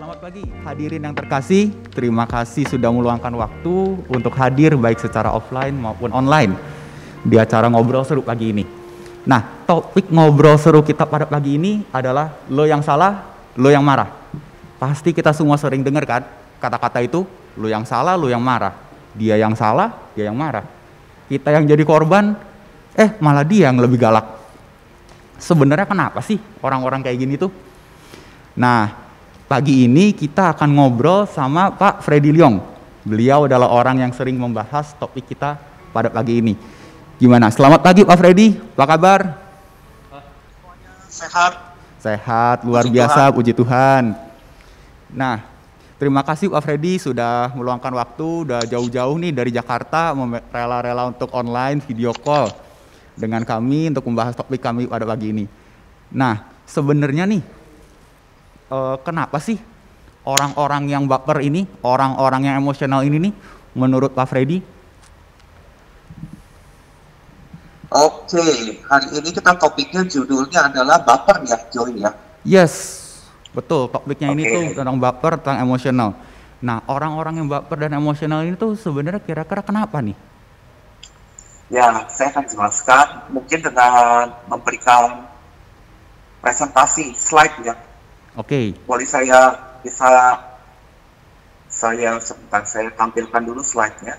Selamat pagi hadirin yang terkasih, terima kasih sudah meluangkan waktu untuk hadir baik secara offline maupun online di acara ngobrol seru pagi ini. Nah, topik ngobrol seru kita pada pagi ini adalah lo yang salah, lo yang marah. Pasti kita semua sering dengar kan kata-kata itu, lo yang salah, lo yang marah. Dia yang salah, dia yang marah. Kita yang jadi korban, malah dia yang lebih galak. Sebenarnya kenapa sih orang-orang kayak gini tuh? Nah, pagi ini kita akan ngobrol sama Pak Freddy Leong. Beliau adalah orang yang sering membahas topik kita pada pagi ini. Gimana? Selamat pagi Pak Freddy, apa kabar? Sehat. Sehat, luar biasa, puji Tuhan. Nah, terima kasih Pak Freddy sudah meluangkan waktu, udah jauh-jauh nih dari Jakarta, rela-rela untuk online video call dengan kami untuk membahas topik kami pada pagi ini. Nah, sebenarnya nih, kenapa sih orang-orang yang baper ini, orang-orang yang emosional ini nih, menurut Pak Freddy? Oke, hari ini kita topiknya judulnya adalah baper ya, Joy ya? Yes, betul. Topiknya ini tuh tentang baper, tentang emosional. Nah, orang-orang yang baper dan emosional ini tuh sebenarnya kira-kira kenapa nih? Ya, saya akan jelaskan mungkin dengan memberikan presentasi slide ya. Oke. Boleh saya sebentar saya tampilkan dulu slide-nya.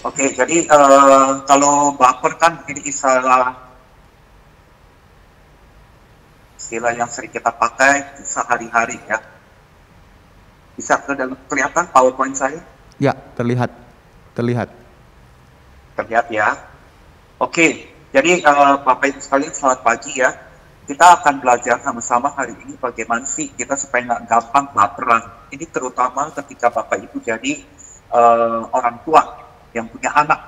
Oke, jadi kalau baper kan ini istilah yang sering kita pakai sehari-hari ya. Bisa kelihatan PowerPoint saya? Ya, terlihat. Terlihat ya. Oke, jadi Bapak Ibu sekalian selamat pagi ya. Kita akan belajar sama-sama hari ini bagaimana sih kita supaya nggak gampang baperan. Ini terutama ketika Bapak Ibu jadi orang tua yang punya anak.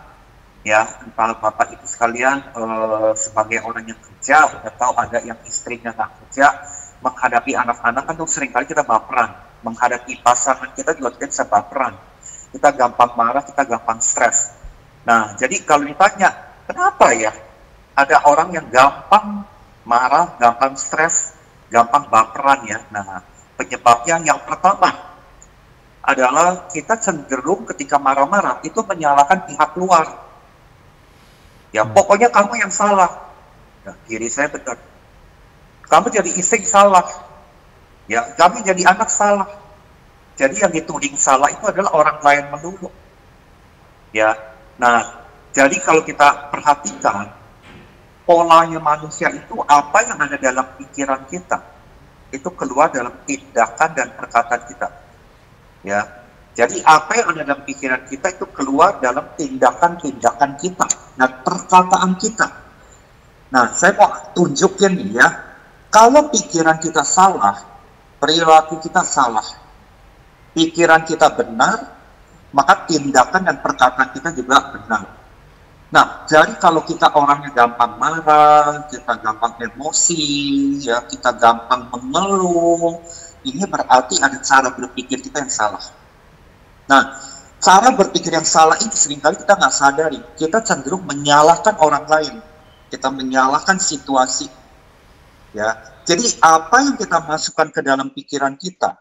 Ya, entah Bapak Ibu sekalian sebagai orang yang kerja atau ada yang istrinya nggak kerja, menghadapi anak-anak kan tuh seringkali kita baperan. Menghadapi pasangan kita juga kita bisa baperan. Kita gampang marah, kita gampang stres. Nah, jadi kalau ditanya, kenapa ya ada orang yang gampang marah, gampang stres, gampang baperan ya? Nah, penyebabnya yang pertama adalah kita cenderung ketika marah-marah itu menyalahkan pihak luar. Ya, pokoknya kamu yang salah. Ya, diri saya benar. Kamu jadi istri salah. Ya, kami jadi anak salah. Jadi yang dituding salah itu adalah orang lain melulu. Ya, nah, jadi kalau kita perhatikan polanya manusia itu apa yang ada dalam pikiran kita itu keluar dalam tindakan dan perkataan kita. Ya, jadi apa yang ada dalam pikiran kita itu keluar dalam tindakan-tindakan kita dan perkataan kita. Nah, saya mau tunjukin nih ya, kalau pikiran kita salah, perilaku kita salah. Pikiran kita benar, maka tindakan dan perkataan kita juga benar. Nah, jadi kalau kita orangnya gampang marah, kita gampang emosi, ya kita gampang mengeluh, ini berarti ada cara berpikir kita yang salah. Nah, cara berpikir yang salah ini seringkali kita nggak sadari. Kita cenderung menyalahkan orang lain. Kita menyalahkan situasi. Ya, jadi apa yang kita masukkan ke dalam pikiran kita,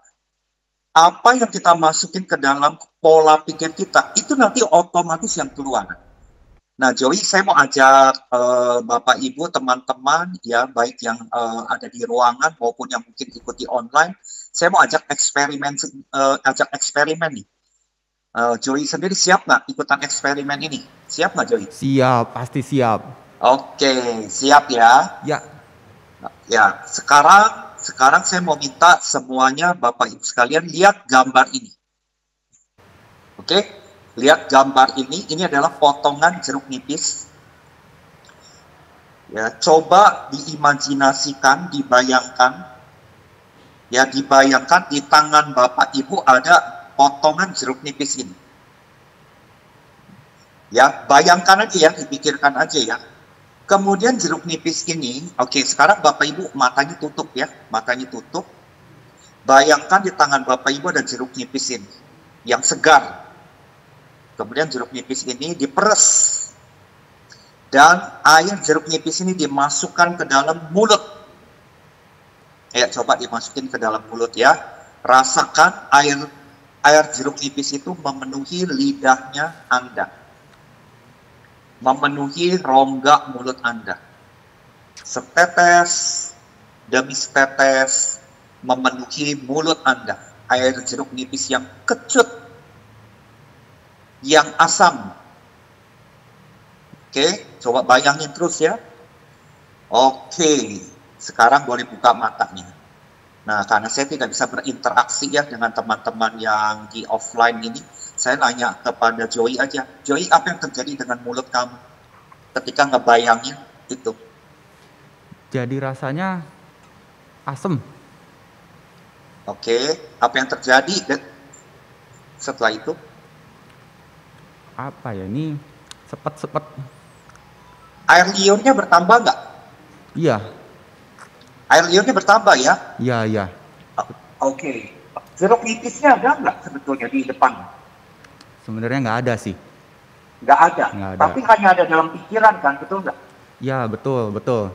apa yang kita masukin ke dalam pola pikir kita, itu nanti otomatis yang keluar. Nah, Joey, saya mau ajak Bapak Ibu, teman-teman, ya baik yang ada di ruangan maupun yang mungkin ikuti online, saya mau ajak eksperimen nih. Joey sendiri siap nggak ikutan eksperimen ini? Siap nggak, Joey? Siap, pasti siap. Oke, siap ya? Ya. Ya, sekarang saya mau minta semuanya Bapak Ibu sekalian lihat gambar ini. Oke, lihat gambar ini adalah potongan jeruk nipis. Ya, coba diimajinasikan, dibayangkan. Ya, dibayangkan di tangan Bapak Ibu ada potongan jeruk nipis ini. Ya, bayangkan aja ya, dipikirkan aja ya. Kemudian jeruk nipis ini, oke, sekarang Bapak Ibu matanya tutup ya, matanya tutup. Bayangkan di tangan Bapak Ibu ada jeruk nipis ini, yang segar. Kemudian jeruk nipis ini diperes dan air jeruk nipis ini dimasukkan ke dalam mulut. Coba dimasukin ke dalam mulut ya. Rasakan air jeruk nipis itu memenuhi lidahnya Anda, memenuhi rongga mulut Anda. Setetes demi setetes memenuhi mulut Anda. Air jeruk nipis yang kecut, yang asam. Oke, coba bayangin terus ya. Oke, sekarang boleh buka matanya. Nah, karena saya tidak bisa berinteraksi ya dengan teman-teman yang di offline ini, saya nanya kepada Joey aja. Joey, apa yang terjadi dengan mulut kamu ketika ngebayangin itu? Jadi rasanya asem. Oke, apa yang terjadi setelah itu? Apa ya ini? Sepet-sepet. Air liurnya bertambah nggak? Iya. Air liurnya bertambah ya? Iya. Oke. Jeruk nipisnya ada nggak sebetulnya di depan? Sebenarnya nggak ada sih. Nggak ada. Nggak ada. Tapi hanya ada dalam pikiran kan, betul nggak? Ya, betul.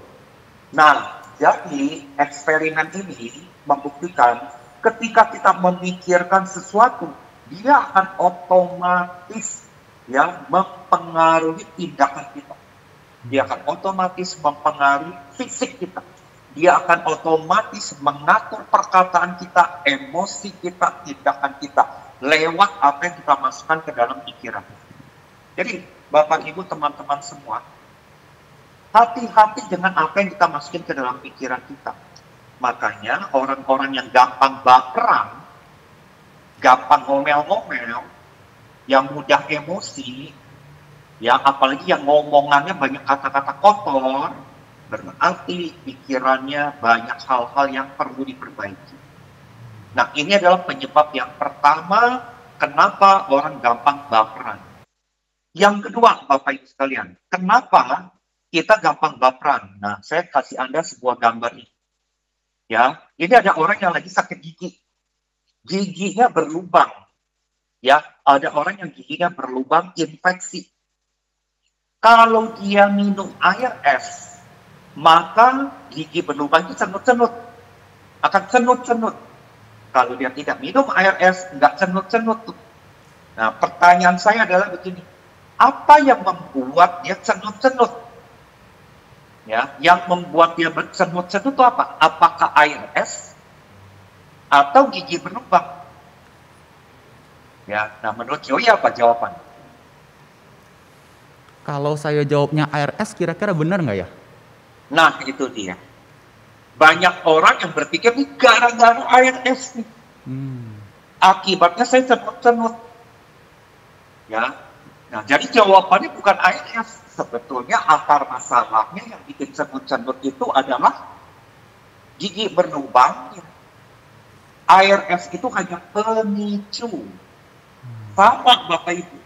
Nah, jadi eksperimen ini membuktikan ketika kita memikirkan sesuatu, dia akan otomatis ya mempengaruhi tindakan kita. Dia akan otomatis mempengaruhi fisik kita. Dia akan otomatis mengatur perkataan kita, emosi kita, tindakan kita lewat apa yang kita masukkan ke dalam pikiran. Jadi, Bapak Ibu, teman-teman semua, hati-hati dengan apa yang kita masukin ke dalam pikiran kita. Makanya orang-orang yang gampang baperan, gampang ngomel-ngomel, yang mudah emosi, ya apalagi yang ngomongannya banyak kata-kata kotor, berarti pikirannya banyak hal-hal yang perlu diperbaiki. Nah, ini adalah penyebab yang pertama kenapa orang gampang baperan. Yang kedua, Bapak Ibu sekalian, kenapa kita gampang baperan? Nah, saya kasih Anda sebuah gambar ini. Ya, ini ada orang yang lagi sakit gigi. Giginya berlubang. Ya, ada orang yang giginya berlubang infeksi. Kalau dia minum air es, maka gigi berlubang itu cenut-cenut. Akan cenut-cenut. Kalau dia tidak minum air es, nggak cenut-cenut. Nah, pertanyaan saya adalah begini. Apa yang membuat dia cenut-cenut? Ya, yang membuat dia cenut-cenut itu apa? Apakah air es atau gigi berlubang? Ya, nah menurut Joey apa jawaban? Kalau saya jawabnya air es, kira-kira benar nggak ya? Nah, itu dia. Banyak orang yang berpikir, ini gara-gara air es nih. Akibatnya saya cenut-cenut. Ya, nah jadi jawabannya bukan air es. Sebetulnya akar masalahnya yang bikin cenut-cenut itu adalah gigi berlubang. Air es itu hanya pemicu. Sama Bapak Ibu.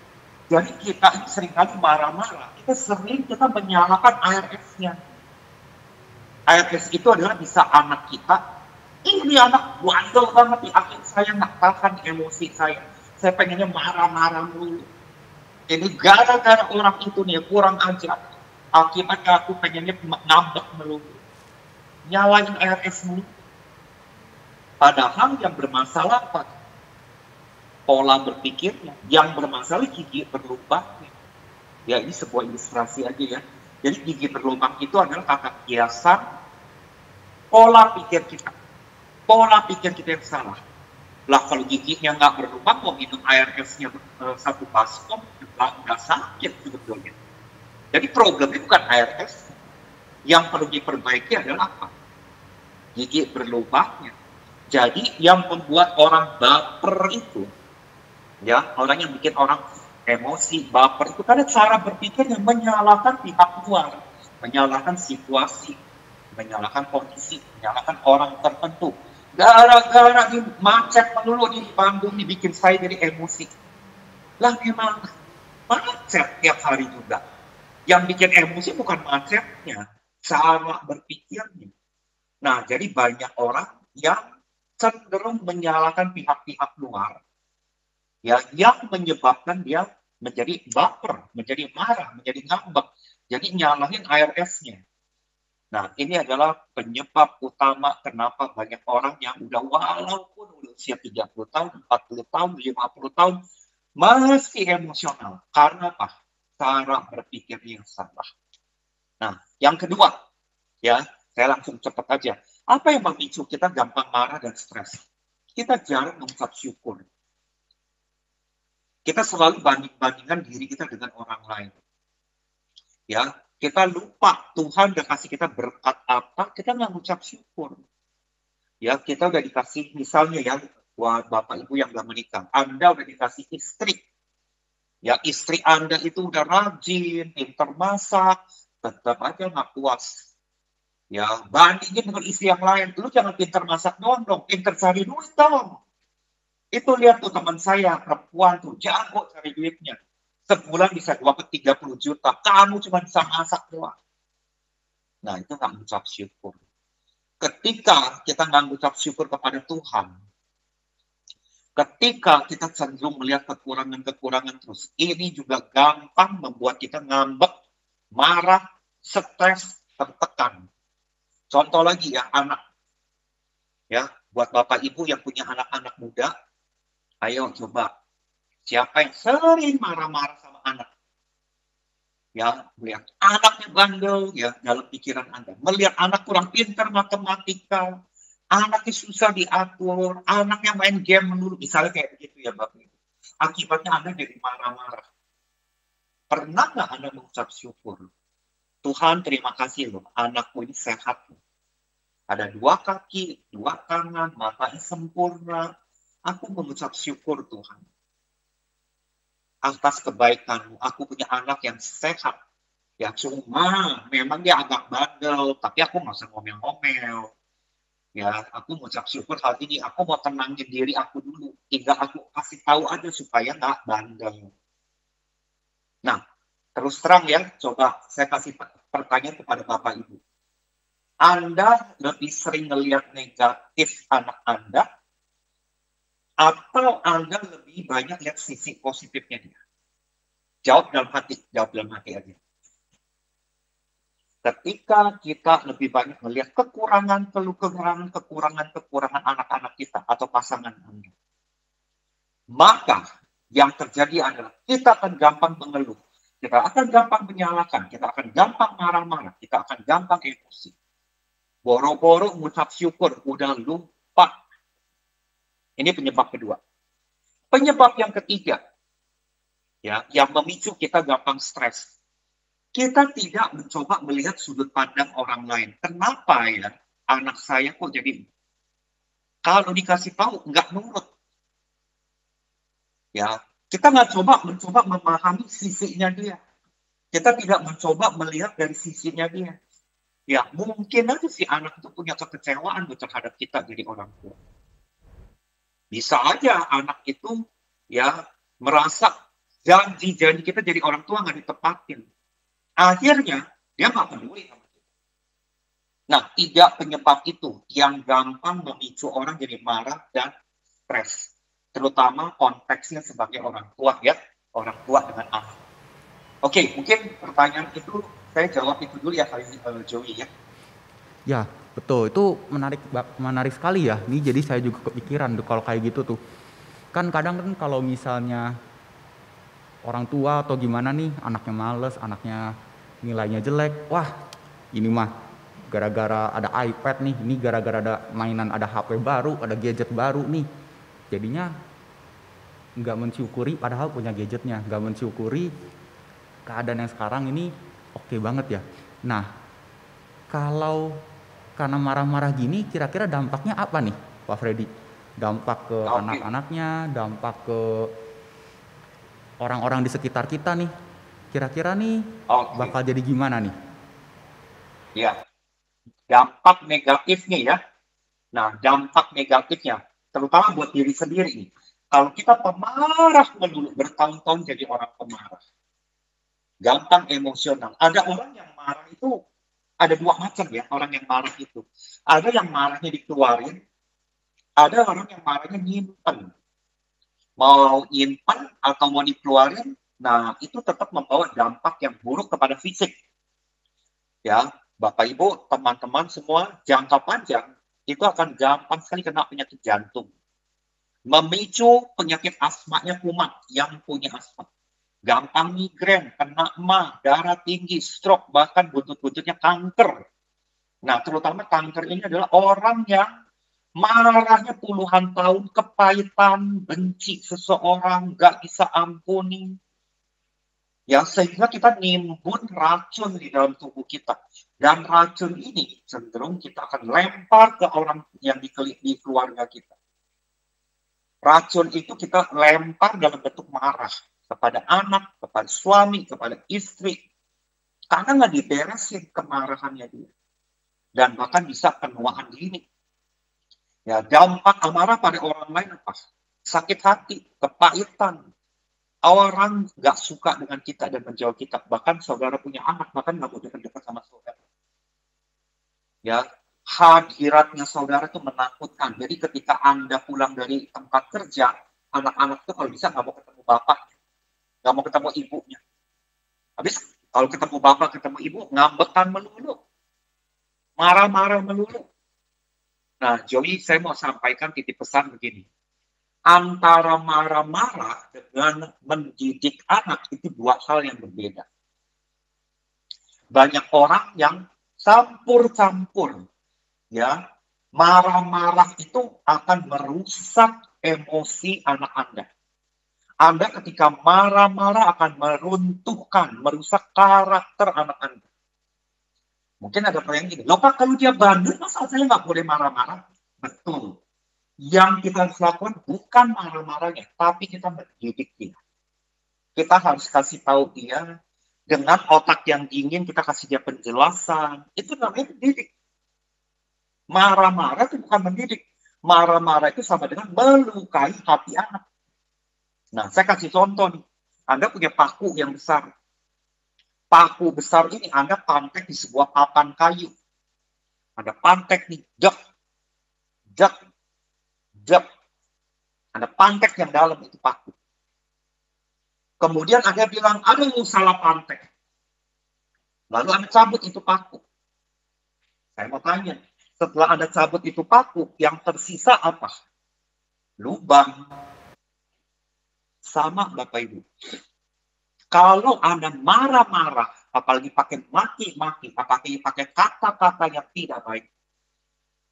Jadi kita ini seringkali marah-marah. Kita menyalahkan air esnya. Air es itu adalah bisa anak kita. Ini anak bandel banget di akhir saya nggak tahan emosi saya. Saya pengennya marah-marah dulu. Ini gara-gara orang itu nih kurang ajar. Akibatnya aku pengennya ngambek melulu. Nyalain air es mulu. Padahal yang bermasalah apa? Pola berpikirnya. Yang bermasalah gigi berlubang. Ya ini sebuah ilustrasi aja ya. Jadi gigi berlubang itu adalah kata kiasan pola pikir kita. Pola pikir kita yang salah. Lah kalau giginya nggak berlubang, mau minum air esnya satu baskom, nggak sakit sebetulnya. Jadi problemnya bukan air es. Yang perlu diperbaiki adalah apa? Gigi berlubangnya. Jadi yang membuat orang baper itu, ya orang yang bikin orang emosi, baper itu karena cara berpikir yang menyalahkan pihak luar, menyalahkan situasi, menyalahkan kondisi, menyalahkan orang tertentu. Gara-gara di macet melulu di Bandung dibikin saya jadi emosi. Lah gimana? Macet tiap hari juga. Yang bikin emosi bukan macetnya, cara berpikirnya. Nah, jadi banyak orang yang cenderung menyalahkan pihak-pihak luar, ya, yang menyebabkan dia menjadi baper, menjadi marah, menjadi ngambek. Jadi nyalahin ARS-nya. Nah, ini adalah penyebab utama kenapa banyak orang yang walaupun udah usia 30 tahun, 40 tahun, 50 tahun, masih emosional. Karena apa? Cara berpikirnya yang salah. Nah, yang kedua, ya, saya langsung cepat aja. Apa yang memicu kita gampang marah dan stres? Kita jarang mengucap syukur. Kita selalu banding-bandingkan diri kita dengan orang lain. Ya, kita lupa Tuhan udah kasih kita berkat apa, kita nggak ngucap syukur. Ya, kita udah dikasih, misalnya ya, buat Bapak Ibu yang udah menikah, Anda udah dikasih istri. Ya, istri Anda itu udah rajin, pintar masak, tetap aja nggak puas. Ya, bandingin dengan istri yang lain. Lu jangan pintar masak doang dong, pintar cari duit dong. Itu lihat tuh teman saya, perempuan tuh, jago cari duitnya. Sebulan bisa dapat 30 juta. Kamu cuma bisa masak doang. Nah, itu nggak mengucap syukur. Ketika kita nggak mengucap syukur kepada Tuhan, ketika kita cenderung melihat kekurangan-kekurangan terus, ini juga gampang membuat kita ngambek, marah, stres, tertekan. Contoh lagi ya, anak. Ya, buat Bapak Ibu yang punya anak-anak muda, ayo coba. Siapa yang sering marah-marah sama anak? Ya, melihat anaknya bandel, ya, dalam pikiran Anda. Melihat anak kurang pintar matematika, anaknya susah diatur, anaknya main game melulu, misalnya kayak begitu ya Bapak Ibu. Akibatnya Anda jadi marah-marah. Pernah nggak Anda mengucap syukur? Tuhan terima kasih loh, anakku ini sehat. Ada 2 kaki, 2 tangan, matanya sempurna. Aku mengucap syukur Tuhan. Atas kebaikanmu, aku punya anak yang sehat. Ya cuma, memang dia agak bandel, tapi aku nggak usah ngomel-ngomel. Ya, aku mengucap syukur hal ini. Aku mau tenangin diri aku dulu. Tinggal aku kasih tahu aja supaya nggak bandel. Nah, terus terang ya, coba saya kasih pertanyaan kepada Bapak Ibu. Anda lebih sering melihat negatif anak Anda, atau Anda lebih banyak lihat sisi positifnya dia? Jawab dalam hati aja. Ketika kita lebih banyak melihat kekurangan anak-anak kita atau pasangan Anda, maka yang terjadi adalah kita akan gampang mengeluh, kita akan gampang menyalahkan, kita akan gampang marah-marah, kita akan gampang emosi. Boro-boro mengucap syukur, udah lupa. Ini penyebab kedua. Penyebab yang ketiga, ya, yang memicu kita gampang stres. Kita tidak mencoba melihat sudut pandang orang lain. Kenapa ya anak saya kok jadi, kalau dikasih tahu nggak nurut. Ya, kita nggak mencoba memahami sisinya dia. Kita tidak mencoba melihat dari sisinya dia. Ya, mungkin aja si anak itu punya kekecewaan terhadap kita jadi orang tua. Bisa aja anak itu ya merasa janji-janji kita jadi orang tua nggak ditepatin. Akhirnya dia nggak peduli sama kita. Nah, 3 penyebab itu yang gampang memicu orang jadi marah dan stres. Terutama konteksnya sebagai orang tua ya, orang tua dengan anak. Oke, mungkin pertanyaan itu saya jawab itu dulu ya kali ini Joey ya. Ya, betul. Itu menarik sekali ya. Ini jadi saya juga kepikiran tuh kalau kayak gitu tuh. Kan kadang kan kalau misalnya orang tua atau gimana nih, anaknya males, anaknya nilainya jelek, wah ini mah gara-gara ada iPad nih, ini gara-gara ada mainan, ada HP baru, ada gadget baru nih. Jadinya nggak mensyukuri padahal punya gadgetnya, nggak mensyukuri keadaan yang sekarang ini oke banget ya. Nah, kalau karena marah-marah gini, kira-kira dampaknya apa nih, Pak Freddy? Dampak ke anak-anaknya, dampak ke orang-orang di sekitar kita nih. Kira-kira nih bakal jadi gimana nih? Ya, dampak negatifnya ya. Nah, dampak negatifnya, terutama buat diri sendiri nih. Kalau kita pemarah melulu, bertahun-tahun jadi orang pemarah. Gampang emosional. Ada orang yang marah itu, ada 2 macam ya orang yang marah itu. Ada yang marahnya dikeluarin, ada orang yang marahnya nyimpen. Mau nyimpen atau mau dikeluarin, nah itu tetap membawa dampak yang buruk kepada fisik. Ya, Bapak Ibu, teman-teman semua, jangka panjang itu akan gampang sekali kena penyakit jantung. Memicu penyakit asmanya kumat yang punya asma. Gampang migrain, kena emah, darah tinggi, stroke, bahkan buntut-buntutnya kanker. Nah, terutama kanker ini adalah orang yang marahnya puluhan tahun, kepahitan, benci seseorang, nggak bisa ampuni. Ya, sehingga kita nimbun racun di dalam tubuh kita. Dan racun ini cenderung kita akan lempar ke orang yang di keluarga kita. Racun itu kita lempar dalam bentuk marah kepada anak, kepada suami, kepada istri. Karena nggak diberesin kemarahannya dia. Dan bahkan bisa penuaan dini. Ya, dampak amarah pada orang lain apa? Sakit hati, kepahitan. Orang nggak suka dengan kita dan menjauh kita. Bahkan saudara punya anak, bahkan nggak mau dekat-dekat sama saudara. Ya, hadiratnya saudara itu menakutkan. Jadi ketika Anda pulang dari tempat kerja, anak-anak itu kalau bisa nggak mau ketemu bapak, nggak mau ketemu ibunya. Habis kalau ketemu bapak, ketemu ibu, ngambekan melulu. Marah-marah melulu. Nah, Joey, saya mau sampaikan titip pesan begini. Antara marah-marah dengan mendidik anak itu dua hal yang berbeda. Banyak orang yang campur-campur, ya, marah-marah itu akan merusak emosi anak Anda. Anda ketika marah-marah akan meruntuhkan, merusak karakter anak Anda. Mungkin ada pertanyaan gini, loh Pak, kalau dia bandel, masa saya nggak boleh marah-marah? Betul. Yang kita harus lakukan bukan marah-marahnya, tapi kita mendidik dia. Kita harus kasih tahu dia, dengan otak yang dingin, kita kasih dia penjelasan. Itu namanya mendidik. Marah-marah itu bukan mendidik. Marah-marah itu sama dengan melukai hati anak. Nah, saya kasih contoh nih. Anda punya paku yang besar. Paku besar ini Anda pantek di sebuah papan kayu. Anda pantek nih, dek, dek, dek. Ada pantek yang dalam itu paku. Kemudian Anda bilang, aduh salah pantek. Lalu Anda cabut itu paku. Saya mau tanya, setelah Anda cabut itu paku, yang tersisa apa? Lubang. Sama Bapak Ibu. Kalau Anda marah-marah, apalagi pakai maki-maki, apalagi pakai kata-kata yang tidak baik,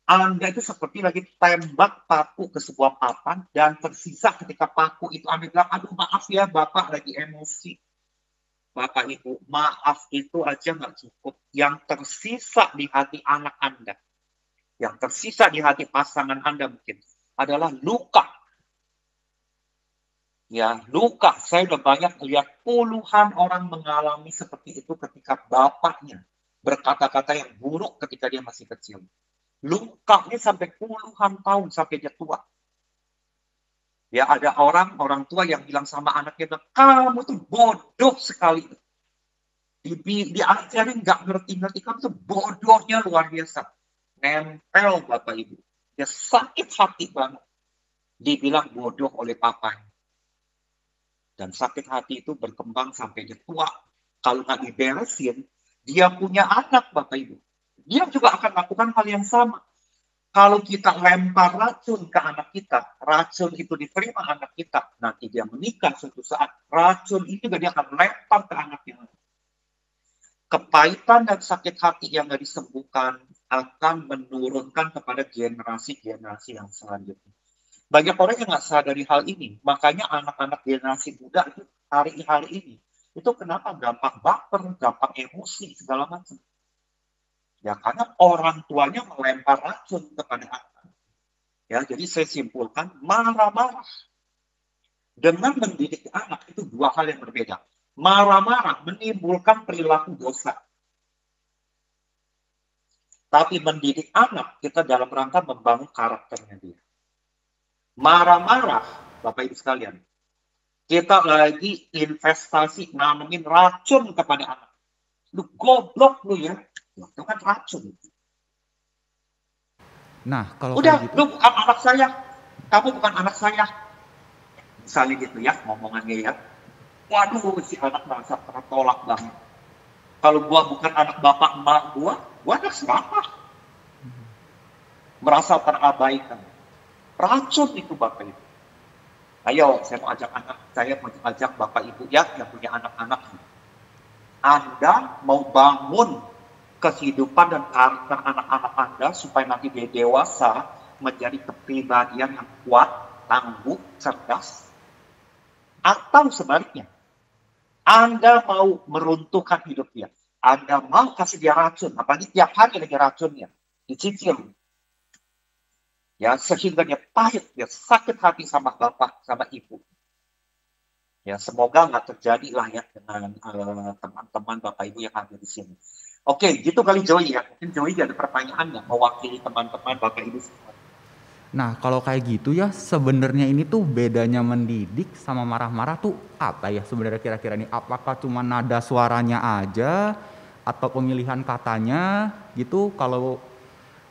Anda itu seperti lagi tembak paku ke sebuah papan dan tersisa ketika paku itu Anda bilang, aduh maaf ya Bapak lagi emosi. Bapak Ibu, maaf itu aja nggak cukup. Yang tersisa di hati anak Anda, yang tersisa di hati pasangan Anda mungkin adalah luka. Ya, luka. Saya udah banyak lihat puluhan orang mengalami seperti itu ketika bapaknya berkata-kata yang buruk ketika dia masih kecil. Lukanya sampai puluhan tahun sampai dia tua. Ya, ada orang tua yang bilang sama anaknya, kamu tuh bodoh sekali. Diajarin nggak ngerti-ngerti, kamu tuh bodohnya luar biasa. Nempel Bapak Ibu. Dia sakit hati banget. Dibilang bodoh oleh papanya. Dan sakit hati itu berkembang sampai dia tua. Kalau nggak diberesin, dia punya anak Bapak Ibu. Dia juga akan lakukan hal yang sama. Kalau kita lempar racun ke anak kita, racun itu diterima anak kita, nanti dia menikah suatu saat, racun itu dia akan lempar ke anak yang lain. Kepahitan dan sakit hati yang nggak disembuhkan akan menurunkan kepada generasi-generasi yang selanjutnya. Banyak orang yang nggak sadari hal ini, makanya anak-anak generasi muda itu hari ini, itu kenapa gampang baper, gampang emosi, segala macam. Ya karena orang tuanya melempar racun kepada anak. Ya, jadi saya simpulkan marah-marah dengan mendidik anak itu dua hal yang berbeda. Marah-marah menimbulkan perilaku dosa. Tapi mendidik anak kita dalam rangka membangun karakternya dia. Marah-marah, Bapak Ibu sekalian, kita lagi investasi nanemin racun kepada anak. Lu goblok lu ya. Itu kan racun. Nah, kalau udah, gitu, lu bukan anak saya, kamu bukan anak saya. Misalnya gitu ya, ngomongannya ya. Waduh, si anak merasa tertolak banget. Kalau gua bukan anak bapak emak gua anak siapa? Merasa terabaikan. Racun itu Bapak Ibu. Ayo, saya mau ajak Bapak Ibu ya yang punya anak-anak. Anda mau bangun kehidupan dan karakter anak-anak Anda supaya nanti dia dewasa menjadi kepribadian yang kuat, tangguh, cerdas, atau sebaliknya, Anda mau meruntuhkan hidup dia. Anda mau kasih dia racun, apalagi tiap hari lagi racunnya, dicicil. Ya, sehingga dia pahit, dia sakit hati sama bapak, sama ibu. Ya, semoga nggak terjadi lah ya dengan teman-teman bapak ibu yang ada di sini. Oke, gitu kali Joy ya. Mungkin Joy ada pertanyaan nggak mewakili teman-teman bapak ibu semua. Nah, kalau kayak gitu ya, sebenarnya ini tuh bedanya mendidik sama marah-marah tuh apa ya sebenarnya kira-kira nih? Apakah cuma nada suaranya aja atau pemilihan katanya gitu? Kalau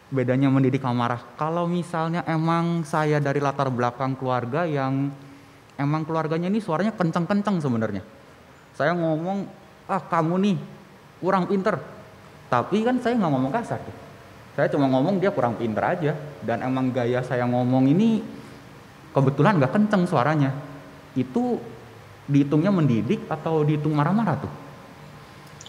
bedanya mendidik sama marah. Kalau misalnya emang saya dari latar belakang keluarga yang emang keluarganya ini suaranya kenceng-kenceng sebenarnya. Saya ngomong, ah kamu nih kurang pinter. Tapi kan saya nggak ngomong kasar tuh. Saya cuma ngomong dia kurang pinter aja. Dan emang gaya saya ngomong ini kebetulan nggak kenceng suaranya. Itu dihitungnya mendidik atau dihitung marah-marah tuh?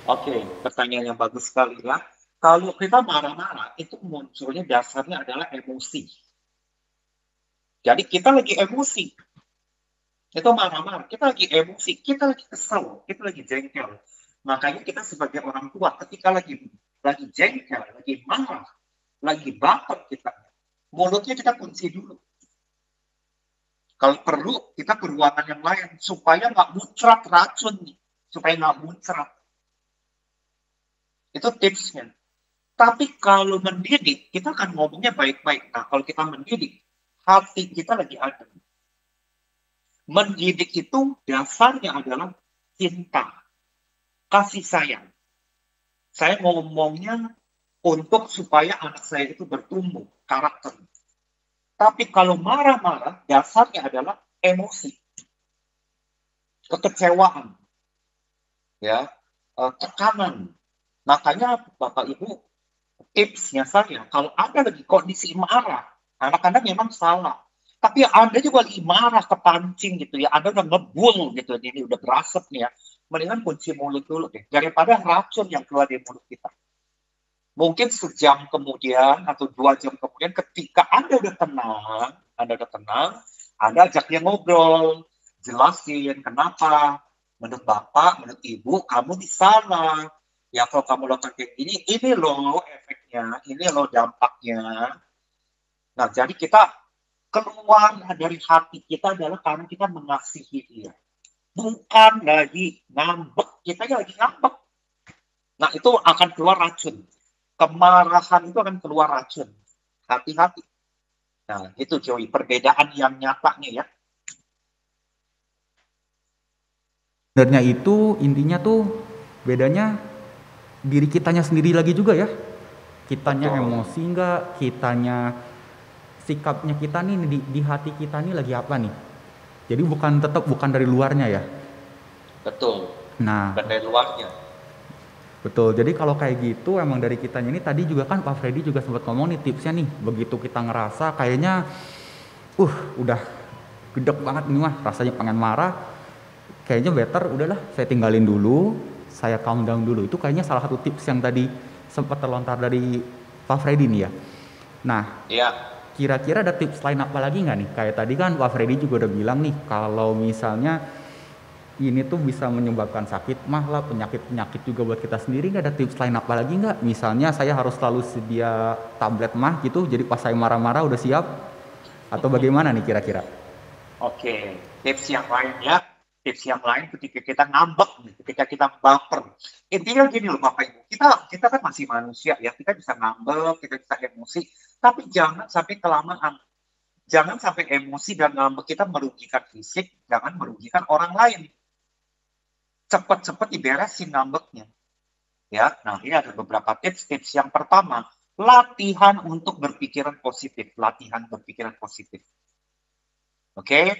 Oke, pertanyaan yang bagus sekali ya. Kalau kita marah-marah, itu munculnya dasarnya adalah emosi. Jadi kita lagi emosi. Itu marah-marah, kita lagi emosi, kita lagi kesel, kita lagi jengkel. Makanya kita sebagai orang tua, ketika lagi jengkel, lagi marah, lagi baper kita, mulutnya kita kunci dulu. Kalau perlu, kita ke ruangan yang lain, supaya nggak muncrat racun, supaya nggak muncrat. Itu tipsnya. Tapi kalau mendidik, kita akan ngomongnya baik-baik. Nah, kalau kita mendidik, hati kita lagi ada. Mendidik itu dasarnya adalah cinta, kasih sayang. Saya ngomongnya untuk supaya anak saya itu bertumbuh karakter. Tapi kalau marah-marah, dasarnya adalah emosi, kekecewaan, ya, tekanan. Makanya Bapak Ibu, tipsnya saya, kalau Anda lagi kondisi marah, anak-anak memang salah. Tapi Anda juga lagi marah, kepancing gitu ya. Anda udah ngebul gitu, ini udah berasap nih ya. Mendingan kunci mulut dulu deh, daripada racun yang keluar dari mulut kita. Mungkin sejam kemudian atau 2 jam kemudian ketika Anda udah tenang, Anda ajak dia ngobrol, jelasin kenapa. Menurut Bapak, menurut Ibu, kamu di sana. Ya kalau kamu lakukan kayak gini, ini loh efeknya, ini loh dampaknya. Nah, jadi kita keluar dari hati kita adalah karena kita mengasihi dia. Bukan lagi ngambek, kita lagi ngambek. Nah, itu akan keluar racun. Kemarahan itu akan keluar racun. Hati-hati. Nah, itu Joey, perbedaan yang nyatanya ya. Sebenarnya itu intinya tuh bedanya diri kitanya sendiri lagi juga ya. Kitanya Betul. emosi enggak, kitanya sikapnya kita nih di hati kita nih lagi apa nih. Jadi bukan dari luarnya ya. Betul. Nah, Bukan dari luarnya. betul. Jadi kalau kayak gitu emang dari kitanya ini tadi juga kan Pak Freddy juga sempat ngomong nih tipsnya nih. Begitu kita ngerasa kayaknya udah gedek banget nih mah, rasanya pengen marah. Kayaknya better udahlah saya tinggalin dulu, saya calm down dulu. Itu kayaknya salah satu tips yang tadi sempat terlontar dari Pak Freddy nih ya. Nah, Iya. kira-kira ada tips lain apa lagi nggak nih? Kayak tadi kan Pak Freddy juga udah bilang nih, kalau misalnya ini tuh bisa menyebabkan sakit mah lah, penyakit-penyakit juga buat kita sendiri. Nggak ada tips lain apa lagi nggak? Misalnya saya harus selalu sedia tablet mah gitu, jadi pas saya marah-marah udah siap? Atau bagaimana nih kira-kira? Oke, tips yang lain ya. Tips yang lain ketika kita ngambek, ketika kita baper. Intinya gini loh Bapak Ibu, kita kan masih manusia ya, kita bisa ngambek, kita bisa emosi, tapi jangan sampai kelamaan. Jangan sampai emosi dan ngambek kita merugikan fisik, jangan merugikan orang lain. Cepat-cepat diberesin ngambeknya. Ya, nah ini ada beberapa tips. Yang pertama, latihan untuk berpikiran positif. Latihan berpikiran positif. Oke?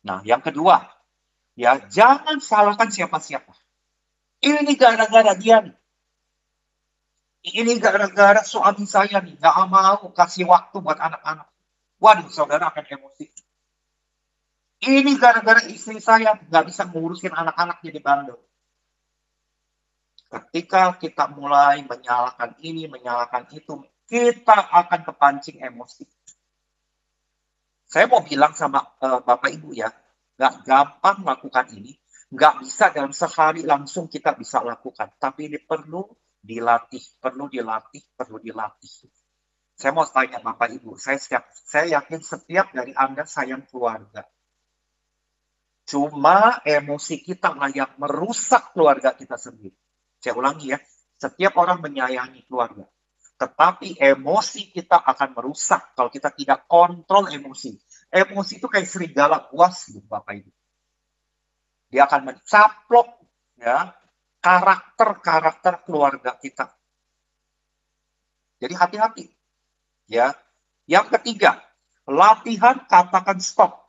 Nah, yang kedua, ya jangan salahkan siapa-siapa. Ini gara-gara dia nih. Ini gara-gara suami saya nih, nggak mau kasih waktu buat anak-anak. Waduh, saudara akan emosi. Ini gara-gara istri saya nggak bisa ngurusin anak-anaknya di Bandung. Ketika kita mulai menyalahkan ini, menyalahkan itu, kita akan kepancing emosi. Saya mau bilang sama Bapak Ibu ya, nggak gampang melakukan ini, nggak bisa dalam sehari langsung kita bisa lakukan. Tapi ini perlu dilatih, perlu dilatih, perlu dilatih. Saya mau tanya Bapak Ibu, saya yakin setiap dari Anda sayang keluarga. Cuma emosi kita layak merusak keluarga kita sendiri. Saya ulangi ya, setiap orang menyayangi keluarga. Tetapi emosi kita akan merusak kalau kita tidak kontrol emosi. Emosi itu kayak serigala buas, Bapak Ibu. Dia akan mencaplok ya karakter-karakter keluarga kita. Jadi hati-hati. Ya. Yang ketiga, latihan katakan stop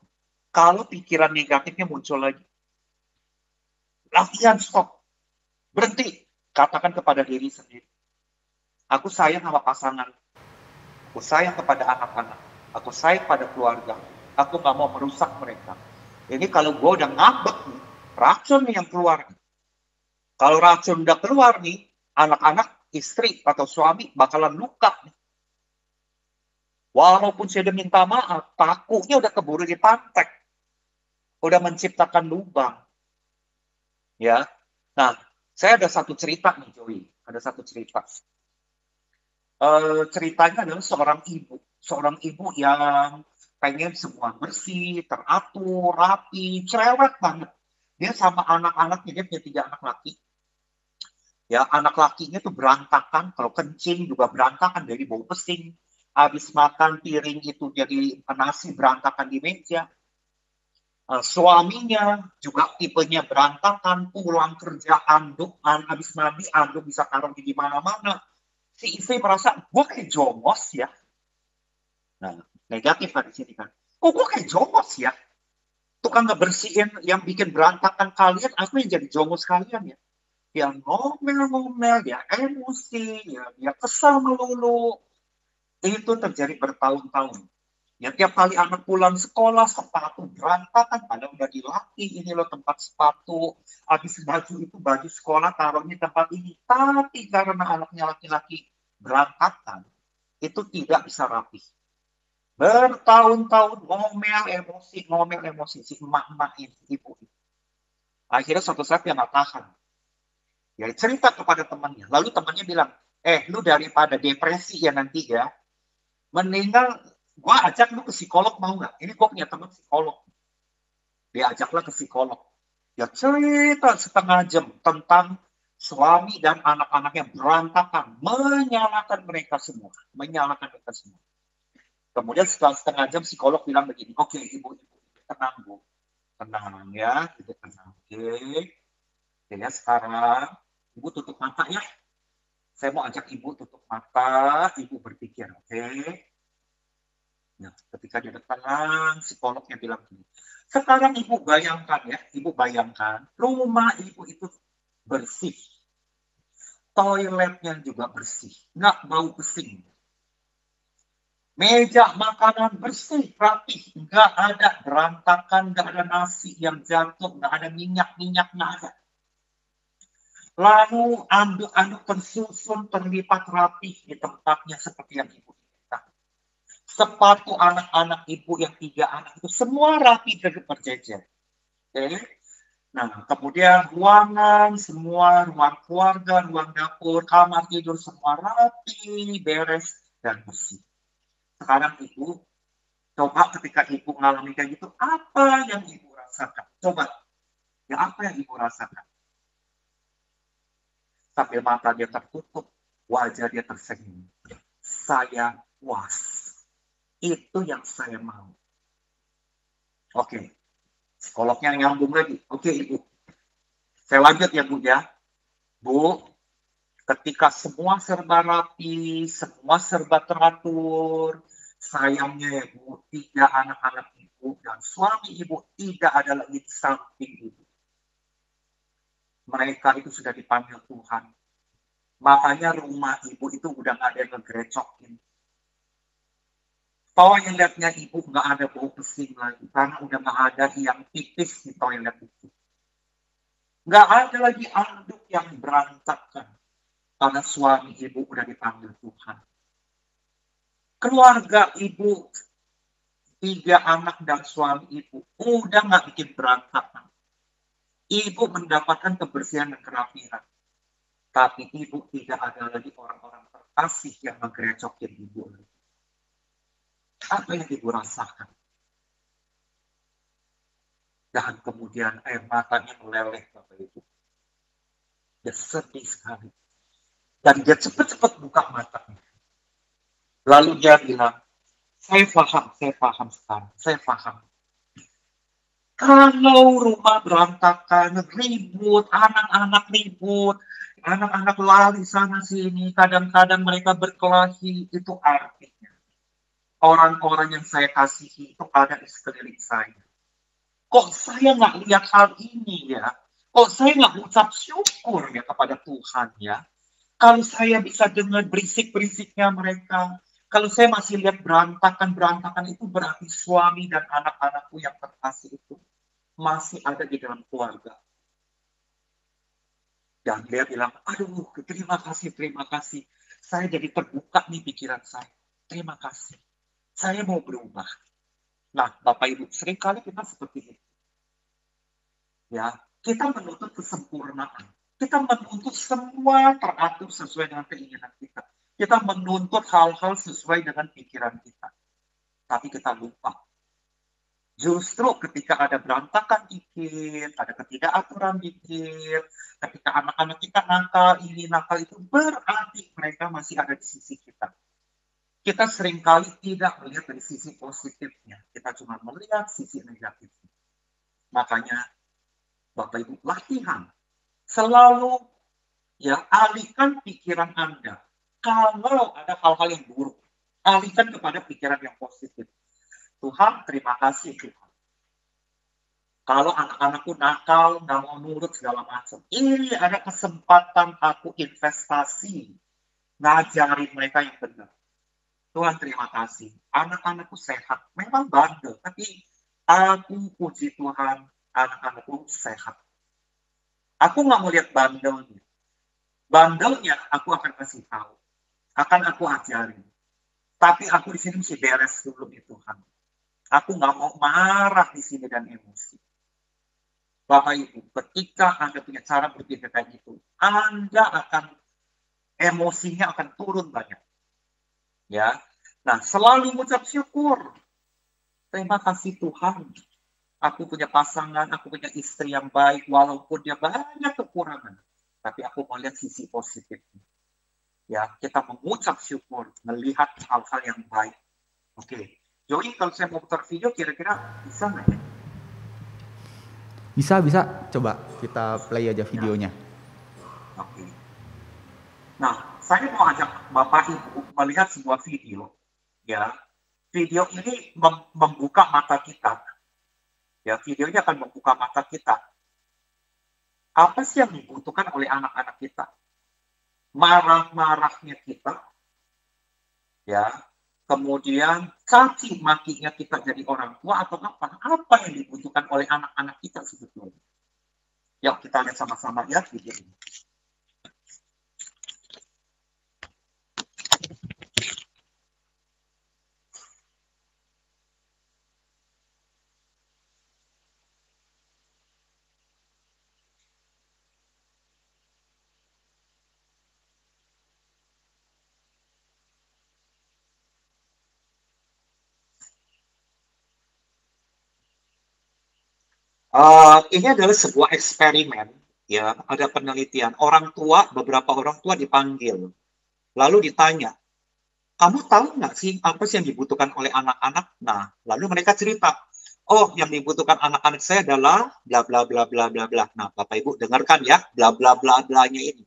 kalau pikiran negatifnya muncul lagi. Latihan stop. Berhenti. Katakan kepada diri sendiri. Aku sayang sama pasangan. Aku sayang kepada anak-anak. Aku sayang pada keluarga. Aku gak mau merusak mereka. Ini kalau gue udah ngambek nih, racun nih yang keluar. Kalau racun udah keluar nih, anak-anak, istri atau suami bakalan luka. Walaupun saya udah minta maaf, pakunya udah keburu dipantek. Udah menciptakan lubang. Ya. Nah, saya ada satu cerita nih, Joey. Ada satu cerita. Ceritanya adalah seorang ibu yang pengen semua bersih, teratur, rapi, cerewet banget. Dia sama anak-anaknya, dia punya 3 anak laki. Ya, anak lakinya tuh berantakan, kalau kencing juga berantakan dari bau pesing. Habis makan piring itu jadi nasi berantakan di meja. Suaminya juga tipenya berantakan, pulang kerja andukan, habis mandi anduk bisa taruh di mana-mana. Si istri merasa, gue kayak jongos ya. Nah, negatif kan di sini kan. Oh, gue kayak jongos ya. Tukang ngebersihin yang bikin berantakan kalian, aku yang jadi jongos kalian ya. Dia ngomel-ngomel, dia emosi, dia kesal melulu. Itu terjadi bertahun-tahun. Ya tiap kali anak pulang sekolah, sepatu berantakan, padahal udah dilatih, ini loh tempat sepatu. Habis baju itu, baju sekolah taruhnya tempat ini. Tapi karena anaknya laki-laki berantakan, itu tidak bisa rapi. Bertahun-tahun ngomel emosi si emak-emak ini, ibu. Akhirnya suatu saat dia nggak tahan. Dia cerita kepada temannya. Lalu temannya bilang, lu daripada depresi ya nanti ya, mendingan gue ajak lu ke psikolog mau nggak? Ini gue punya teman psikolog. Dia ajaklah ke psikolog. Dia cerita setengah jam tentang suami dan anak-anaknya berantakan, menyalahkan mereka semua. Kemudian setelah setengah jam psikolog bilang begini, oke, ibu tenang bu, tenang ya, ibu tenang. Oke, ya sekarang ibu tutup mata ya. Saya mau ajak ibu tutup mata, ibu berpikir, oke. Nah, ketika dia tenang, psikolognya bilang begini, sekarang ibu bayangkan rumah ibu itu bersih, toiletnya juga bersih, nggak bau pesing. Meja makanan bersih, rapi, nggak ada berantakan, nggak ada nasi yang jatuh, nggak ada minyak-minyak, nggak ada. Lalu anduk-anduk tersusun, terlipat rapi di tempatnya seperti yang ibu minta. Sepatu anak-anak ibu yang 3 anak itu semua rapi dan berjejer. Oke. Nah, kemudian ruangan, semua ruang keluarga, ruang dapur, kamar tidur, semua rapi, beres, dan bersih. Sekarang ibu, coba ketika ibu mengalami kayak gitu, apa yang ibu rasakan? Coba, ya apa yang ibu rasakan? Sambil mata dia tertutup, wajah dia tersenyum. Saya puas. Itu yang saya mau. Oke. Psikolognya nyambung lagi. Oke, ibu. Saya lanjut ya, bu ya. Bu, ketika semua serba rapi, semua serba teratur, sayangnya ya bu, 3 anak-anak ibu dan suami ibu tidak ada lagi di samping ibu. Mereka itu sudah dipanggil Tuhan. Makanya rumah ibu itu udah nggak ada yang ngegerecokin. Toiletnya ibu nggak ada bau pesing lagi. Karena udah nggak ada yang pipis di toilet itu. Nggak ada lagi anduk yang berantakan. Karena suami ibu udah dipanggil Tuhan. Keluarga ibu, 3 anak dan suami ibu, udah nggak bikin berantakan. Ibu mendapatkan kebersihan dan kerapihan. Tapi ibu tidak ada lagi orang-orang terkasih yang menggerecokin ibu. Apa yang ibu rasakan? Dan kemudian air matanya meleleh Bapak Ibu. Dia sedih sekali. Dan dia cepat-cepat buka matanya. Lalu dia bilang, saya paham sekarang, saya paham. Kalau rumah berantakan, ribut, anak-anak lari sana sini, kadang-kadang mereka berkelahi, itu artinya orang-orang yang saya kasihi itu ada di sekeliling saya. Kok saya nggak lihat hal ini ya? Kok saya nggak ucap syukur ya kepada Tuhan ya? Kalau saya bisa dengar berisik-berisiknya mereka, kalau saya masih lihat berantakan-berantakan itu berarti suami dan anak-anakku yang terkasih itu masih ada di dalam keluarga. Dan dia bilang, aduh, terima kasih. Saya jadi terbuka nih pikiran saya. Terima kasih. Saya mau berubah. Nah, Bapak Ibu, seringkali kita seperti itu. Ya, kita menuntut kesempurnaan. Kita menuntut semua teratur sesuai dengan keinginan kita. Kita menuntut hal-hal sesuai dengan pikiran kita. Tapi kita lupa. Justru ketika ada berantakan dikit, ada ketidakaturan dikit, ketika anak-anak kita nakal itu berarti mereka masih ada di sisi kita. Kita seringkali tidak melihat dari sisi positifnya. Kita cuma melihat sisi negatifnya. Makanya Bapak Ibu latihan. Selalu ya alihkan pikiran Anda. Kalau ada hal-hal yang buruk, alihkan kepada pikiran yang positif. Tuhan, terima kasih Tuhan. Kalau anak-anakku nakal, nggak mau nurut segala macam. Ini ada kesempatan aku investasi. Ngajarin mereka yang benar. Tuhan terima kasih. Anak-anakku sehat. Memang bandel, tapi aku puji Tuhan, anak-anakku sehat. Aku nggak mau lihat bandelnya. Bandelnya aku akan kasih tahu. Akan aku ajarin. Tapi aku di sini mesti beres dulu ya Tuhan. Aku nggak mau marah di sini dan emosi. Bapak Ibu, ketika Anda punya cara berpikir kayak gitu, Anda akan emosinya akan turun banyak. Ya. Nah, selalu mengucap syukur. Terima kasih Tuhan. Aku punya pasangan, aku punya istri yang baik, walaupun dia banyak kekurangan. Tapi aku mau lihat sisi positifnya. Ya, kita mengucap syukur, melihat hal-hal yang baik. Oke. Joey, kalau saya mau putar video, kira-kira bisa nggak ya? Bisa. Coba kita play aja videonya. Oke. Nah, saya mau ajak Bapak Ibu melihat sebuah video. Ya, video ini membuka mata kita. Ya, video ini akan membuka mata kita. Apa sih yang dibutuhkan oleh anak-anak kita? Marah-marahnya kita. Ya, kemudian caci makinya kita jadi orang tua atau apa? Apa yang dibutuhkan oleh anak-anak kita sebetulnya? Yuk kita lihat sama-sama ya video ini. Ini adalah sebuah eksperimen, ya. Ada penelitian. Beberapa orang tua dipanggil, lalu ditanya, kamu tahu nggak sih apa sih yang dibutuhkan oleh anak-anak? Nah, lalu mereka cerita, oh, yang dibutuhkan anak-anak saya adalah bla bla bla bla bla bla. Nah, Bapak Ibu dengarkan ya, bla bla bla blanya ini.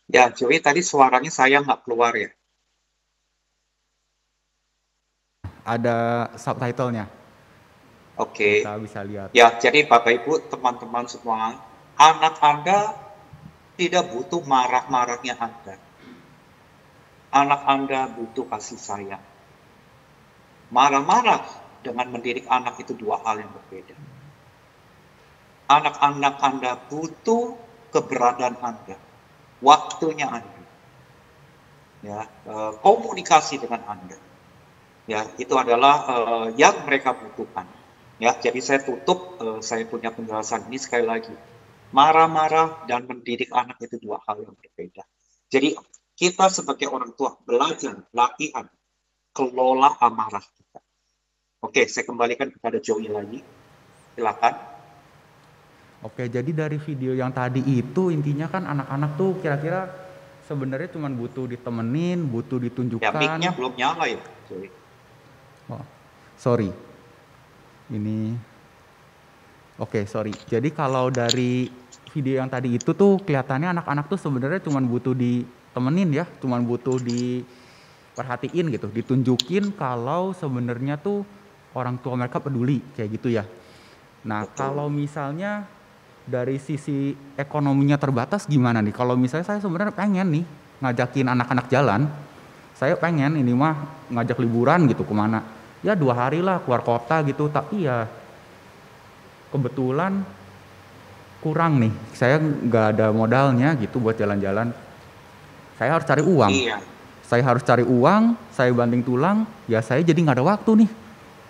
Ya, Joey tadi suaranya saya nggak keluar ya. Ada subtitlenya, Oke. kita bisa lihat. Ya, jadi Bapak Ibu, teman-teman semua, anak Anda tidak butuh marah-marahnya Anda. Anak Anda butuh kasih sayang. Marah-marah dengan mendidik anak itu dua hal yang berbeda. Anak-anak Anda butuh keberadaan Anda, waktunya Anda, ya, komunikasi dengan Anda. Ya, itu adalah yang mereka butuhkan. Ya, jadi saya tutup saya punya penjelasan ini sekali lagi. Marah-marah dan mendidik anak itu dua hal yang berbeda. Jadi kita sebagai orang tua belajar, latihan, kelola amarah kita. Oke, saya kembalikan kepada Joey lagi. Silakan. Oke, jadi dari video yang tadi itu intinya kan anak-anak tuh kira-kira sebenarnya cuma butuh ditemenin, butuh Ya, ditunjukkan. mic-nya belum nyala ya, Joey. Oh, sorry. Ini Oke, sorry. Jadi kalau dari video yang tadi itu tuh kelihatannya anak-anak tuh sebenarnya cuma butuh ditemenin ya, cuma butuh diperhatiin gitu, ditunjukin kalau sebenarnya tuh orang tua mereka peduli kayak gitu ya. Nah, Betul. kalau misalnya dari sisi ekonominya terbatas gimana nih? Kalau misalnya saya sebenarnya pengen nih ngajakin anak-anak jalan, saya pengen ini mah ngajak liburan gitu kemana? Ya 2 hari lah keluar kota gitu, tapi ya kebetulan kurang nih, saya nggak ada modalnya gitu buat jalan-jalan. Saya harus cari uang. Iya. Saya harus cari uang, saya banting tulang, ya saya jadi nggak ada waktu nih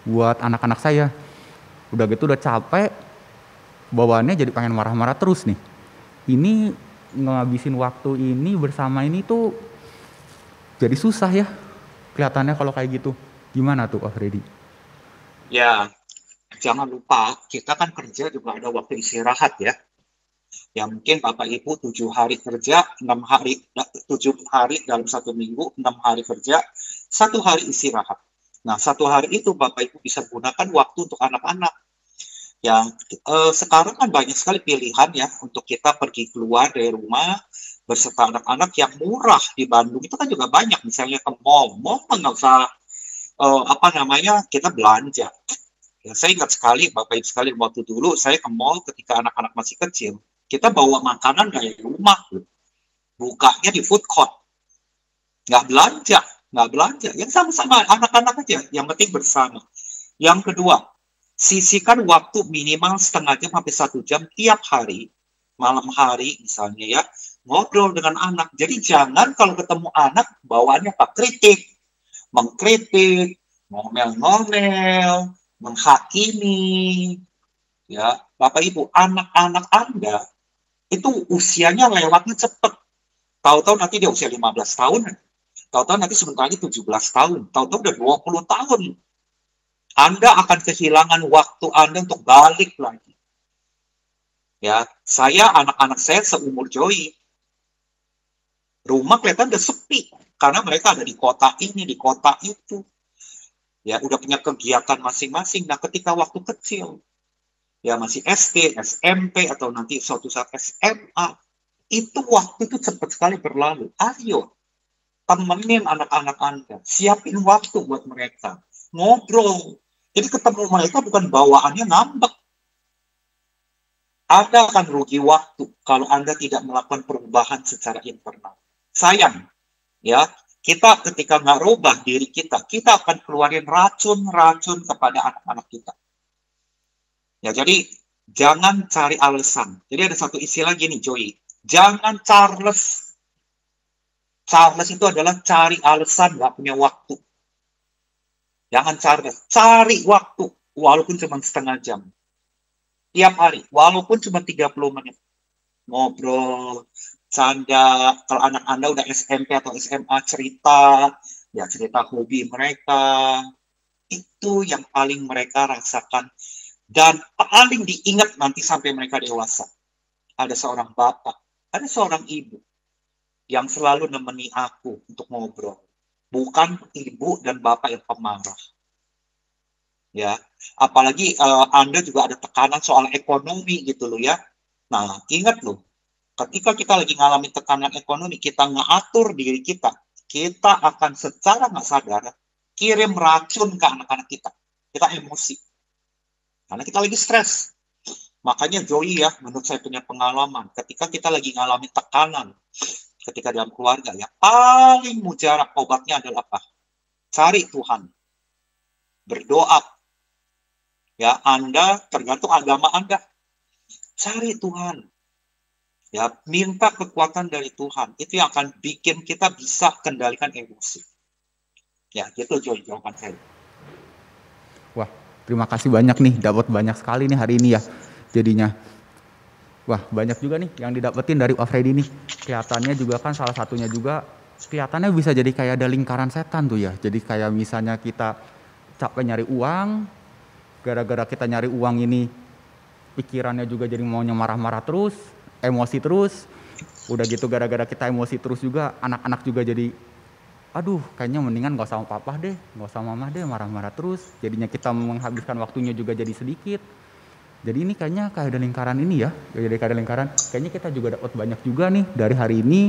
buat anak-anak saya. Udah gitu udah capek, bawaannya jadi pengen marah-marah terus nih. Ini ngabisin waktu ini bersama ini tuh jadi susah ya kelihatannya kalau kayak gitu. Gimana tuh Pak Freddy? Ya, jangan lupa kita kan kerja juga ada waktu istirahat ya. Ya mungkin Bapak Ibu 7 hari kerja, 6 hari, 7 hari dalam 1 minggu, 6 hari kerja, 1 hari istirahat. Nah, 1 hari itu Bapak Ibu bisa gunakan waktu untuk anak-anak. Ya, sekarang kan banyak sekali pilihan ya untuk kita pergi keluar dari rumah beserta anak-anak yang murah di Bandung itu kan juga banyak. Misalnya ke mall nggak usah apa namanya kita belanja. Ya, saya ingat sekali Bapak Ibu sekali waktu dulu saya ke mall ketika anak-anak masih kecil. Kita bawa makanan dari rumah, bukanya di food court, nggak belanja, yang sama-sama anak-anak aja, yang penting bersama. Yang kedua, sisihkan waktu minimal setengah jam sampai 1 jam tiap hari, malam hari misalnya ya, ngobrol dengan anak. Jadi jangan kalau ketemu anak bawaannya apa? Mengkritik, ngomel-ngomel, menghakimi. Ya, Bapak Ibu, anak-anak Anda itu usianya lewatnya cepat. Tahu-tahu nanti dia usia 15 tahun, tahu-tahu nanti sebentar lagi 17 tahun, tahu-tahu udah 20 tahun. Anda akan kehilangan waktu Anda untuk balik lagi. Ya, anak-anak saya seumur Joey. Rumah kelihatan udah sepi karena mereka ada di kota ini, di kota itu. Ya, udah punya kegiatan masing-masing. Nah, ketika waktu kecil, ya masih SD, SMP, atau nanti suatu saat SMA, itu waktu itu cepat sekali berlalu. Ayo, temenin anak-anak Anda. Siapin waktu buat mereka. Ngobrol. Jadi ketemu mereka bukan bawaannya ngambek. Anda akan rugi waktu kalau Anda tidak melakukan perubahan secara internal. Sayang, ya, kita ketika nggak rubah diri kita akan keluarin racun-racun kepada anak-anak kita. Ya, jadi jangan cari alasan. Jadi ada satu istilah gini, Joey. Jangan Charles. Charles itu adalah cari alasan, nggak punya waktu. Jangan Charles. Cari waktu, walaupun cuma setengah jam. Tiap hari, walaupun cuma 30 menit. Ngobrol, canda. Kalau anak Anda udah SMP atau SMA cerita, ya cerita hobi mereka. Itu yang paling mereka rasakan. Dan paling diingat nanti sampai mereka dewasa. Ada seorang bapak, ada seorang ibu yang selalu nemeni aku untuk ngobrol. Bukan ibu dan bapak yang pemarah. Ya, apalagi Anda juga ada tekanan soal ekonomi gitu loh ya. Nah, ingat loh, Ketika kita lagi ngalamin tekanan ekonomi, kita ngatur diri kita akan secara nggak sadar kirim racun ke anak-anak kita. Kita emosi. Karena kita lagi stres. Makanya Joey ya, menurut saya punya pengalaman, ketika kita lagi ngalamin tekanan, ketika dalam keluarga, ya paling mujarab obatnya adalah apa? Cari Tuhan. Berdoa. Ya, Anda, tergantung agama Anda. Cari Tuhan. Ya, minta kekuatan dari Tuhan. Itu yang akan bikin kita bisa kendalikan emosi. Ya, gitu Joey jawaban saya. Wah, terima kasih banyak nih, dapat banyak sekali nih hari ini ya. Jadinya, wah banyak juga nih yang didapetin dari Pak Freddy nih. Kelihatannya juga kan salah satunya juga, kelihatannya bisa jadi kayak ada lingkaran setan tuh ya. Jadi kayak misalnya kita capek nyari uang, gara-gara kita nyari uang ini, pikirannya juga jadi maunya marah-marah terus, emosi terus. Udah gitu gara-gara kita emosi terus juga, anak-anak juga jadi, aduh kayaknya mendingan gak usah sama papa deh, gak usah mama deh, marah-marah terus. Jadinya kita menghabiskan waktunya juga jadi sedikit. Jadi ini kayaknya kayak ada lingkaran ini ya, jadi kayak ada lingkaran. Kayaknya kita juga dapat banyak juga nih dari hari ini.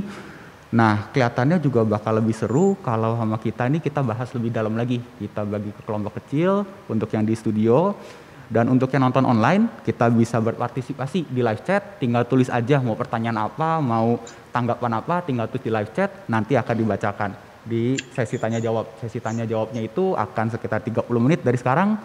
Nah, kelihatannya juga bakal lebih seru kalau sama kita ini kita bahas lebih dalam lagi. Kita bagi ke kelompok kecil untuk yang di studio. Dan untuk yang nonton online, kita bisa berpartisipasi di live chat. Tinggal tulis aja mau pertanyaan apa, mau tanggapan apa, tinggal tulis di live chat. Nanti akan dibacakan di sesi tanya jawab. Sesi tanya jawabnya itu akan sekitar 30 menit dari sekarang.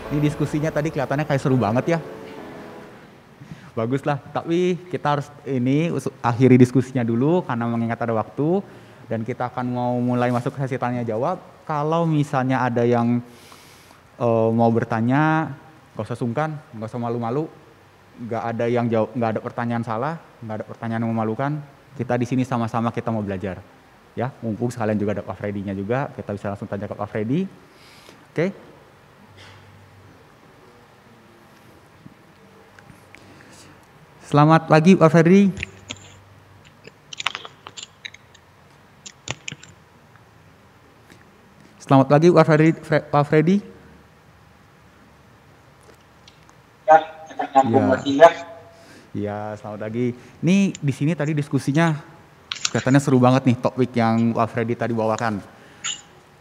Ini diskusinya tadi kelihatannya kayak seru banget ya. Bagus lah, tapi kita harus akhiri diskusinya dulu karena mengingat ada waktu. Dan kita akan mau mulai masuk ke sesi tanya jawab. Kalau misalnya ada yang mau bertanya, gak usah sungkan, gak usah malu-malu. Gak ada yang jawab, gak ada pertanyaan salah, gak ada pertanyaan yang memalukan. Kita di sini sama-sama kita mau belajar. Ya, mumpung sekalian juga ada Pak Freddy-nya juga, kita bisa langsung tanya ke Pak Freddy. Oke. Selamat pagi Pak Freddy. Selamat pagi Pak Freddy. Ya, selamat pagi. Ini di sini tadi diskusinya kelihatannya seru banget nih topik yang Pak Freddy tadi bawakan.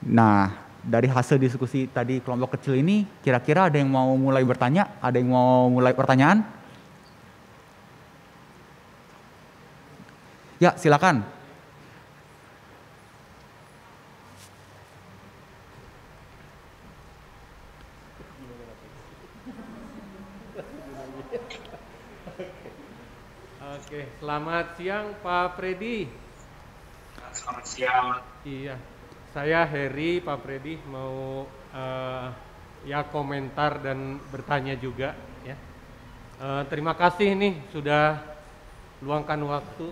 Nah, dari hasil diskusi tadi kelompok kecil ini, kira-kira ada yang mau mulai bertanya? Ada yang mau mulai pertanyaan? Ya, silakan. Oke, selamat siang Pak Freddy. Selamat siang. Iya, saya Heri, Pak Freddy mau ya komentar dan bertanya juga ya. Terima kasih nih sudah luangkan waktu.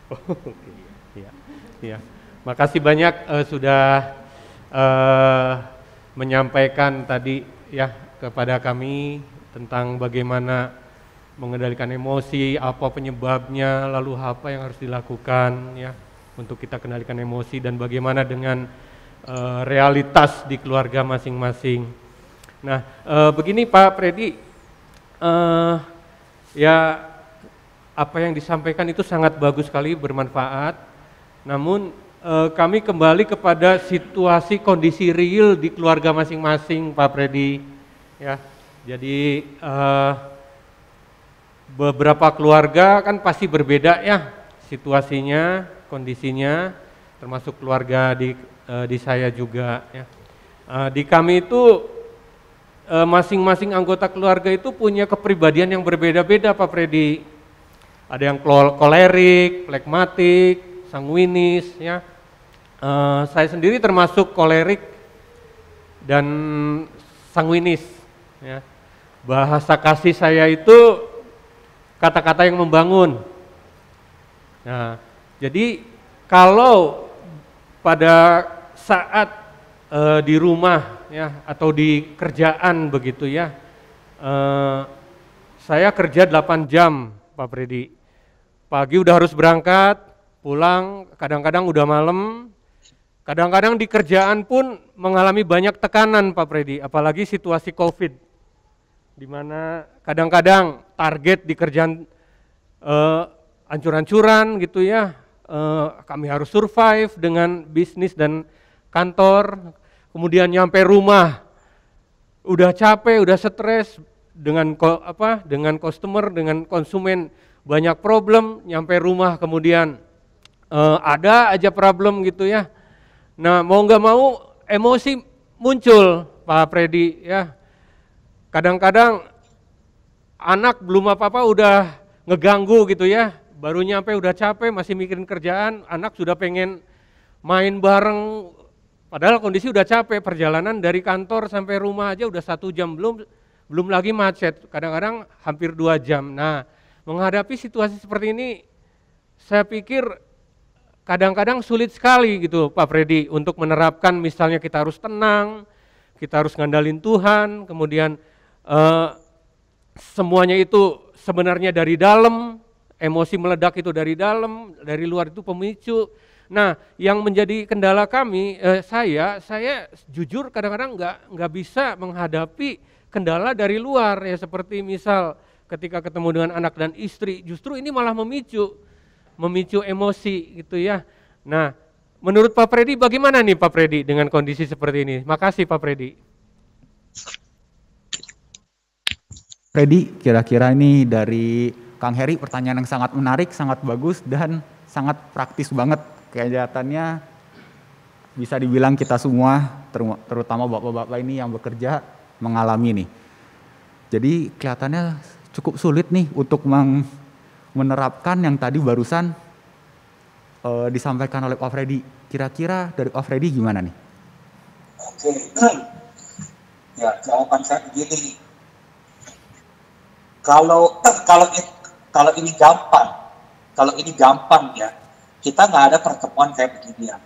Oke, iya. Makasih banyak sudah menyampaikan tadi ya kepada kami tentang bagaimana mengendalikan emosi, apa penyebabnya, lalu apa yang harus dilakukan ya untuk kita kendalikan emosi dan bagaimana dengan realitas di keluarga masing-masing. Nah, begini Pak Freddy, ya apa yang disampaikan itu sangat bagus sekali, bermanfaat. Namun kami kembali kepada situasi kondisi real di keluarga masing-masing, Pak Freddy. Ya, jadi beberapa keluarga kan pasti berbeda ya situasinya, kondisinya, termasuk keluarga di saya juga. Ya. Di kami itu masing-masing anggota keluarga itu punya kepribadian yang berbeda-beda, Pak Freddy. Ada yang kolerik, flegmatik, sanguinis, ya. Saya sendiri termasuk kolerik dan sanguinis. Ya. Bahasa kasih saya itu kata-kata yang membangun. Nah, jadi kalau pada saat di rumah ya atau di kerjaan begitu ya, saya kerja 8 jam, Pak Freddy. Pagi udah harus berangkat, pulang kadang-kadang udah malam. Kadang-kadang di kerjaan pun mengalami banyak tekanan, Pak Freddy, apalagi situasi COVID, di mana kadang-kadang target di kerjaan ancur-ancuran gitu ya. Kami harus survive dengan bisnis dan kantor, kemudian nyampe rumah udah capek, udah stres dengan customer, dengan konsumen, banyak problem, nyampe rumah kemudian ada aja problem gitu ya. Nah, mau nggak mau emosi muncul, Pak Freddy ya. Kadang-kadang anak belum apa-apa udah ngeganggu gitu ya, baru nyampe udah capek masih mikirin kerjaan, anak sudah pengen main bareng, padahal kondisi udah capek, perjalanan dari kantor sampai rumah aja udah 1 jam, belum lagi macet, kadang-kadang hampir 2 jam. Nah, menghadapi situasi seperti ini, saya pikir kadang-kadang sulit sekali gitu Pak Freddy untuk menerapkan, misalnya kita harus tenang, kita harus ngandalin Tuhan, kemudian semuanya itu sebenarnya dari dalam, emosi meledak itu dari dalam, dari luar itu pemicu. Nah, yang menjadi kendala kami, saya jujur kadang-kadang nggak bisa menghadapi kendala dari luar ya, seperti misal ketika ketemu dengan anak dan istri, justru ini malah memicu emosi gitu ya. Nah, menurut Pak Freddy bagaimana nih Pak Freddy dengan kondisi seperti ini? Makasih Pak Freddy. Freddy, kira-kira ini dari Kang Heri pertanyaan yang sangat menarik, sangat bagus dan sangat praktis banget. Kelihatannya bisa dibilang kita semua, terutama bapak-bapak ini yang bekerja, mengalami nih. Jadi kelihatannya cukup sulit nih untuk menerapkan yang tadi barusan disampaikan oleh Pak Freddy. Kira-kira dari Pak Freddy gimana nih? Oke, ya jawaban saya begini. Kalau ini gampang ya, kita nggak ada pertemuan kayak begini ya.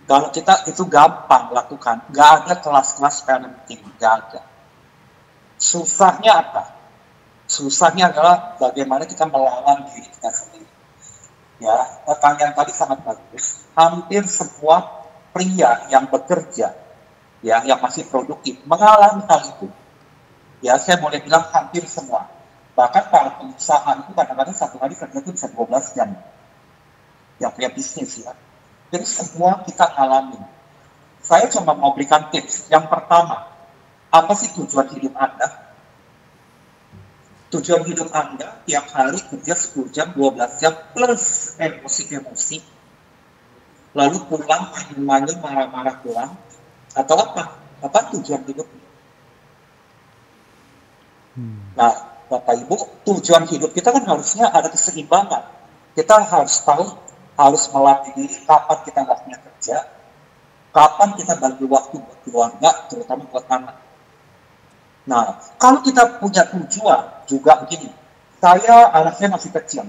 Kalau kita itu gampang lakukan, nggak ada kelas-kelas parenting, nggak ada. Susahnya apa? Susahnya adalah bagaimana kita melawan diri kita sendiri. Ya, pertanyaan tadi sangat bagus. Hampir semua pria yang bekerja, ya, yang masih produktif, mengalami hal itu. Ya, saya boleh bilang hampir semua. Bahkan para pengusaha itu kadang-kadang satu hari kerja itu bisa 12 jam. Yang punya bisnis ya. Jadi semua kita alami. Saya cuma mau berikan tips. Yang pertama, apa sih tujuan hidup Anda? Tujuan hidup Anda tiap hari kerja 10 jam, 12 jam plus emosi-emosi. Lalu pulang, main-main, marah-marah pulang. Atau apa? Apa tujuan hidup? Nah, Bapak Ibu, tujuan hidup kita kan harusnya ada keseimbangan. Kita harus tahu, harus melatih diri kapan kita waktunya kerja, kapan kita bagi waktu buat keluarga, terutama buat anak. Nah, kalau kita punya tujuan juga begini, anak saya masih kecil.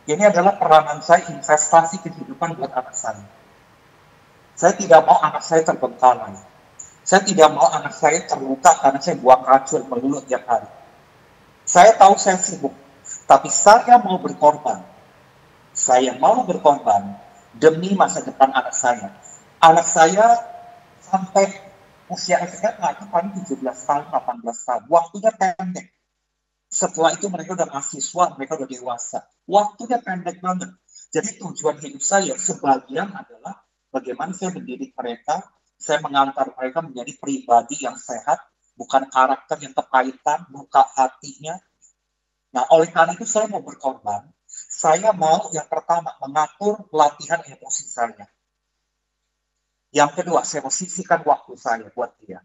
Ini adalah peranan saya investasi kehidupan buat anak saya. Saya tidak mau anak saya terbengkalai. Saya tidak mau anak saya terluka karena saya buang racun melulu tiap hari. Saya tahu saya sibuk, tapi saya mau berkorban. Saya mau berkorban demi masa depan anak saya. Anak saya sampai usia SMA itu paling 17 tahun, 18 tahun. Waktunya pendek. Setelah itu mereka udah mahasiswa, mereka udah dewasa. Waktunya pendek banget. Jadi tujuan hidup saya sebagian adalah bagaimana saya mendidik mereka, saya mengantar mereka menjadi pribadi yang sehat, bukan karakter yang kepahitan, buka hatinya. Nah, oleh karena itu saya mau berkorban. Saya mau yang pertama mengatur latihan emosi saya. Yang kedua, saya mau sisihkan waktu saya buat dia.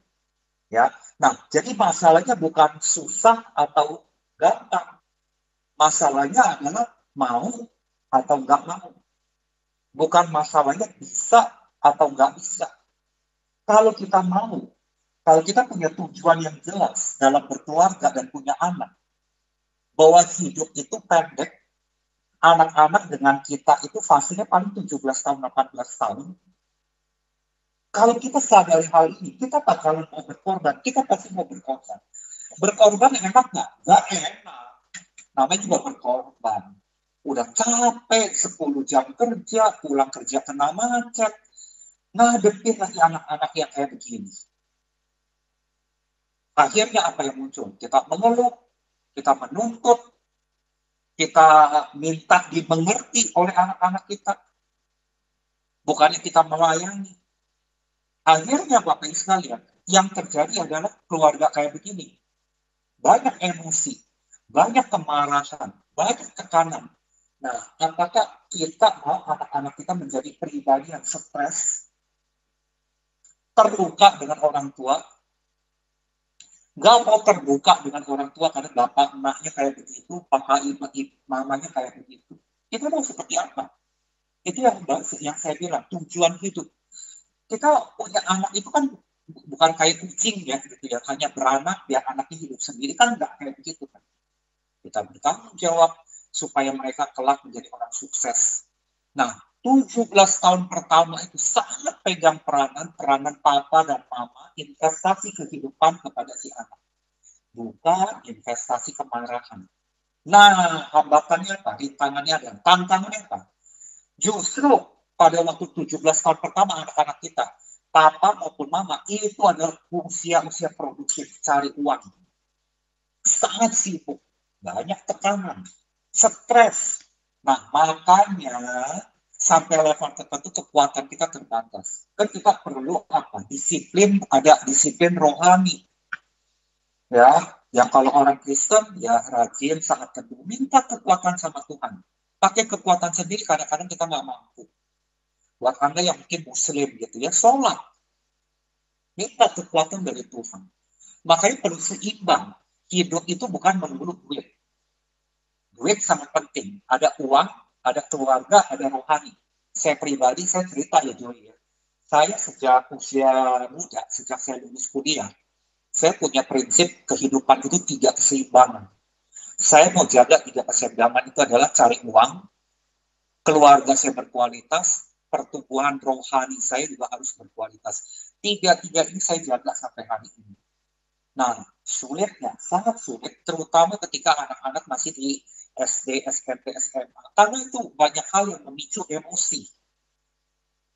Ya, nah jadi masalahnya bukan susah atau gampang. Masalahnya adalah mau atau nggak mau. Bukan masalahnya bisa atau nggak bisa. Kalau kita mau, kalau kita punya tujuan yang jelas dalam berkeluarga dan punya anak, bahwa hidup itu pendek, anak-anak dengan kita itu fasenya paling 17 tahun, 18 tahun. Kalau kita sadari hal ini, kita bakalan mau berkorban, kita pasti mau berkorban. Berkorban enak nggak? Nggak enak. Namanya juga berkorban. Udah capek, 10 jam kerja, pulang kerja kena macet, ngadepin lagi anak-anak yang kayak begini. Akhirnya apa yang muncul? Kita mengeluh, kita menuntut, kita minta dimengerti oleh anak-anak kita. Bukannya kita melayani. Akhirnya Bapak Ibu sekalian, yang terjadi adalah keluarga kayak begini. Banyak emosi, banyak kemarahan, banyak tekanan. Nah, apakah kita mau anak-anak kita menjadi pribadi yang stres, terluka dengan orang tua, nggak mau terbuka dengan orang tua karena bapak emaknya kayak begitu, kakak ibu mamanya kayak begitu. Kita mau seperti apa? Itu yang saya bilang, tujuan hidup. Kita punya anak itu kan bukan kayak kucing ya, gitu ya, hanya beranak biar anaknya hidup sendiri, kan nggak kayak begitu kan. Kita bertanggung jawab supaya mereka kelak menjadi orang sukses. Nah, 17 tahun pertama itu sangat pegang peranan papa dan mama, investasi kehidupan kepada si anak. Bukan investasi kemarahan. Nah, hambatannya apa? Rintangannya ada. Tantangannya apa? Justru pada waktu 17 tahun pertama anak-anak kita, papa maupun mama, itu adalah usia-usia produktif, cari uang. Sangat sibuk, banyak tekanan, stres. Nah, makanya sampai level tertentu kekuatan kita terbatas. Kan kita perlu apa? Disiplin, ada disiplin rohani. Ya, yang kalau orang Kristen ya rajin, sangat teduh, minta kekuatan sama Tuhan. Pakai kekuatan sendiri kadang-kadang kita nggak mampu. Buat Anda yang mungkin Muslim gitu ya, sholat. Minta kekuatan dari Tuhan. Makanya perlu seimbang. Hidup itu bukan melulu duit. Duit sangat penting. Ada uang, ada keluarga, ada rohani. Saya pribadi, saya cerita ya Joy ya. Saya sejak usia muda, sejak saya lulus kuliah, saya punya prinsip kehidupan itu 3 keseimbangan. Saya mau jaga 3 keseimbangan itu adalah cari uang, keluarga saya berkualitas, pertumbuhan rohani saya juga harus berkualitas. 3-3 ini saya jaga sampai hari ini. Nah, sulitnya, sangat sulit, terutama ketika anak-anak masih di SD, SMP, SMA. Karena itu banyak hal yang memicu emosi.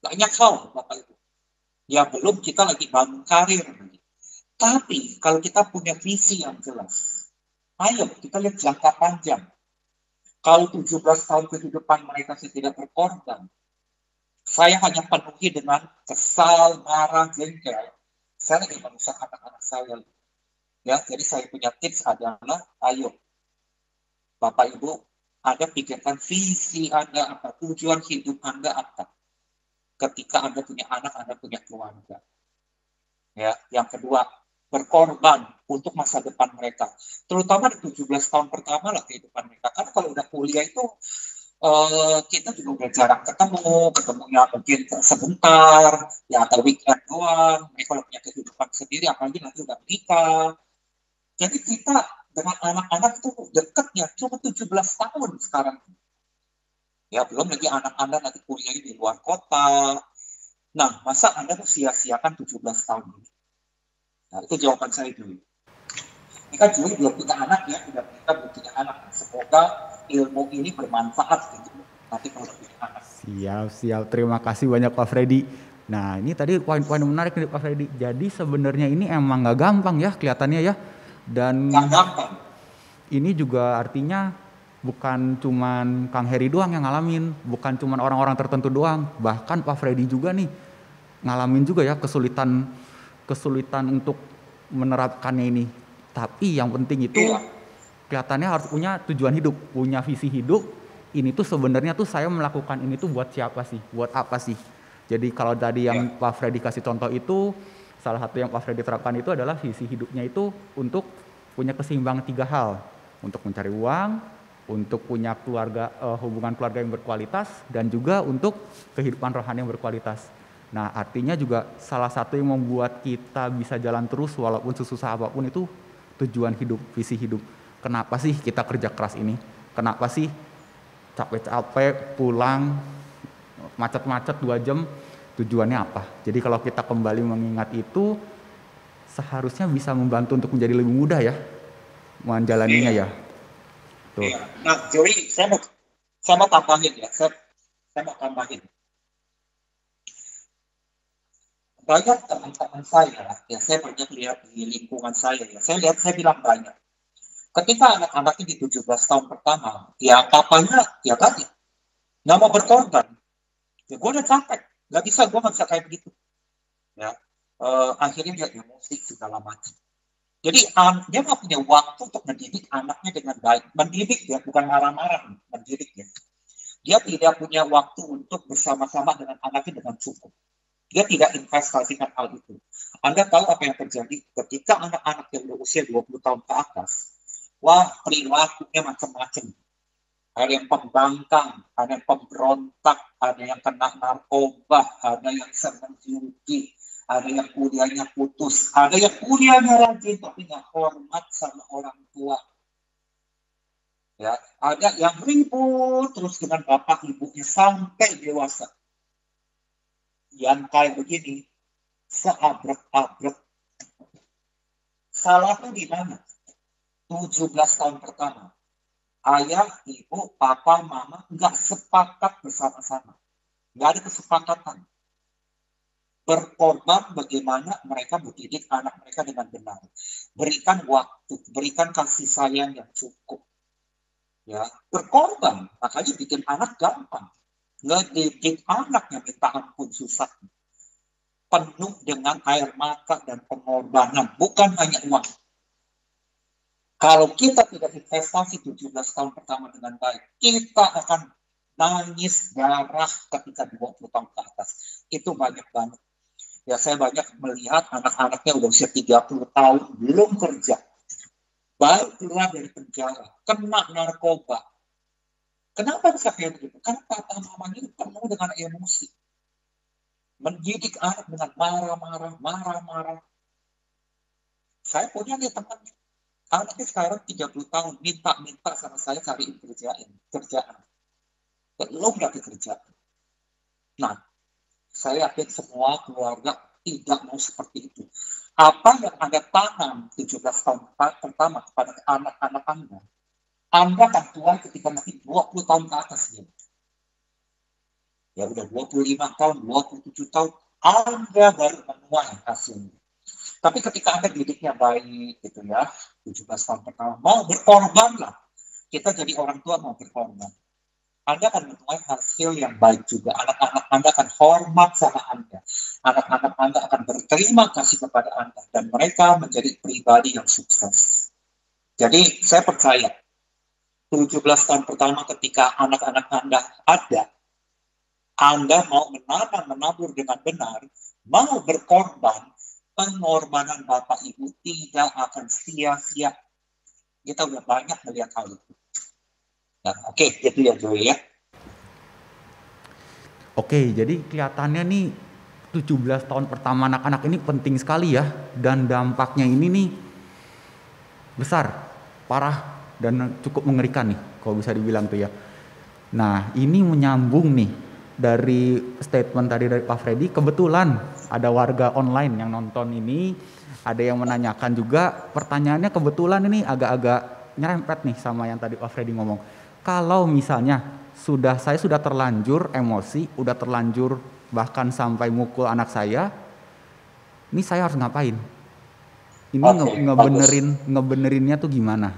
Banyak hal, Bapak Ibu. Ya belum kita lagi bangun karir. Tapi kalau kita punya visi yang jelas, ayo kita lihat jangka panjang. Kalau 17 tahun kehidupan mereka saya tidak berkorban, saya hanya penuhi dengan kesal, marah, jengkel. Saya lagi merusak anak-anak saya. Ya, jadi saya punya tips adalah, ayo, Bapak Ibu, Anda pikirkan visi Anda apa, tujuan hidup Anda apa. Ketika Anda punya anak, Anda punya keluarga. Ya, yang kedua, berkorban untuk masa depan mereka. Terutama di 17 tahun pertama lah kehidupan mereka. Karena kalau udah kuliah itu, kita juga udah jarang ketemunya mungkin sebentar, ya atau weekend doang. Mereka udah punya kehidupan sendiri, apalagi nanti udah menikah. Jadi kita dengan anak-anak itu dekatnya cuma 17 tahun sekarang. Ya belum lagi anak-anak nanti kuliah di luar kota. Nah, masa Anda tuh sia-siakan 17 tahun ini? Nah, itu jawaban saya dulu. Ini kan Joey belum punya anak ya, kita belum punya anak. Semoga ilmu ini bermanfaat gitu. Nanti kalau punya anak. Siap. Terima kasih banyak Pak Freddy. Nah, ini tadi poin-poin menarik nih Pak Freddy. Jadi sebenarnya ini emang nggak gampang ya kelihatannya ya. Dan Nggak gampang. ini juga artinya bukan cuman Kang Heri doang yang ngalamin, bukan cuman orang-orang tertentu doang, bahkan Pak Freddy juga nih ngalamin juga ya kesulitan untuk menerapkannya ini. Tapi yang penting itu kelihatannya harus punya tujuan hidup, punya visi hidup. Ini tuh sebenarnya tuh saya melakukan ini tuh buat siapa sih? Buat apa sih? Jadi kalau tadi yang Pak Freddy kasih contoh itu, salah satu yang Pak Freddy terapkan itu adalah visi hidupnya itu untuk punya keseimbangan 3 hal. Untuk mencari uang, untuk punya keluarga, hubungan keluarga yang berkualitas, dan juga untuk kehidupan rohani yang berkualitas. Nah, artinya juga salah satu yang membuat kita bisa jalan terus walaupun sesusah apapun itu tujuan hidup, visi hidup. Kenapa sih kita kerja keras ini? Kenapa sih capek-capek pulang macet-macet 2 jam, tujuannya apa? Jadi kalau kita kembali mengingat itu, seharusnya bisa membantu untuk menjadi lebih mudah ya menjalaninya ya. Tuh. Nah, Joey, saya mau tambahin ya, saya mau tambahin. Banyak teman-teman saya, ya saya banyak lihat di lingkungan saya ya, saya bilang banyak. Ketika anak-anaknya di 17 tahun pertama, ya papanya ya tadi, nggak mau berkorban. Ya gue udah capek, gue nggak bisa kayak begitu. Ya, akhirnya dia emosi segala macam. Jadi dia nggak punya waktu untuk mendidik anaknya dengan baik. Mendidik ya, bukan marah-marah, mendidik ya. Dia tidak punya waktu untuk bersama-sama dengan anaknya dengan cukup. Dia tidak investasikan hal itu. Anda tahu apa yang terjadi ketika anak-anak yang berusia 20 tahun ke atas, wah perilakunya macam-macam. Ada yang pembangkang, ada yang pemberontak, ada yang kena narkoba, ada yang senang judi, ada yang kuliahnya putus, ada yang kuliahnya rajin tapi nggak hormat sama orang tua. Ya, ada yang ribut terus dengan bapak ibunya sampai dewasa. Yang kayak begini, seabrek-abrek. Salahnya di mana? 17 tahun pertama. Ayah, ibu, papa, mama nggak sepakat bersama-sama. Nggak ada kesepakatan. Berkorban bagaimana mereka mendidik anak mereka dengan benar. Berikan waktu, berikan kasih sayang yang cukup. Ya, berkorban, makanya bikin anak gampang. Ngedidik anak yang minta ampun susah. Penuh dengan air mata dan pengorbanan, bukan hanya uang. Kalau kita tidak investasi 17 tahun pertama dengan baik, kita akan nangis darah ketika 20 tahun ke atas. Itu banyak banget. Ya, saya banyak melihat anak-anaknya udah usia 30 tahun, belum kerja. Baru keluar dari penjara, kena narkoba. Kenapa bisa kayak begitu? Karena papa mamanya itu penuh dengan emosi. Mendidik anak dengan marah-marah. Saya punya nih teman, anaknya sekarang 30 tahun, minta sama saya cariin kerjaan. Belum dapat kerjaan. Nah, saya yakin semua keluarga tidak mau seperti itu. Apa yang Anda tanam 17 tahun pertama kepada anak-anak Anda akan tua ketika nanti 20 tahun ke atas. Ya udah 25 tahun, 27 tahun, Anda baru menuai hasilnya. Tapi ketika Anda didiknya baik gitu ya, 17 tahun pertama, mau berkorban lah. Kita jadi orang tua mau berkorban. Anda akan menuai hasil yang baik juga. Anak-anak Anda akan hormat sama Anda. Anak-anak Anda akan berterima kasih kepada Anda. Dan mereka menjadi pribadi yang sukses. Jadi saya percaya, 17 tahun pertama ketika anak-anak Anda ada, Anda mau menabur dengan benar, mau berkorban, pengorbanan Bapak Ibu tidak akan sia-sia. Kita udah banyak melihat hal itu. Nah, oke, gitu ya Joey ya. Oke, jadi kelihatannya nih 17 tahun pertama anak-anak ini penting sekali ya, dan dampaknya ini nih besar, parah, dan cukup mengerikan nih kalau bisa dibilang tuh ya. Nah, ini menyambung nih dari statement tadi dari Pak Freddy, kebetulan ada warga online yang nonton ini, ada yang menanyakan juga, pertanyaannya kebetulan ini agak-agak nyerempet nih sama yang tadi Pak Freddy ngomong. Kalau misalnya saya sudah terlanjur emosi, udah terlanjur bahkan sampai mukul anak saya, ini saya harus ngapain? Ini ngebenerinnya tuh gimana?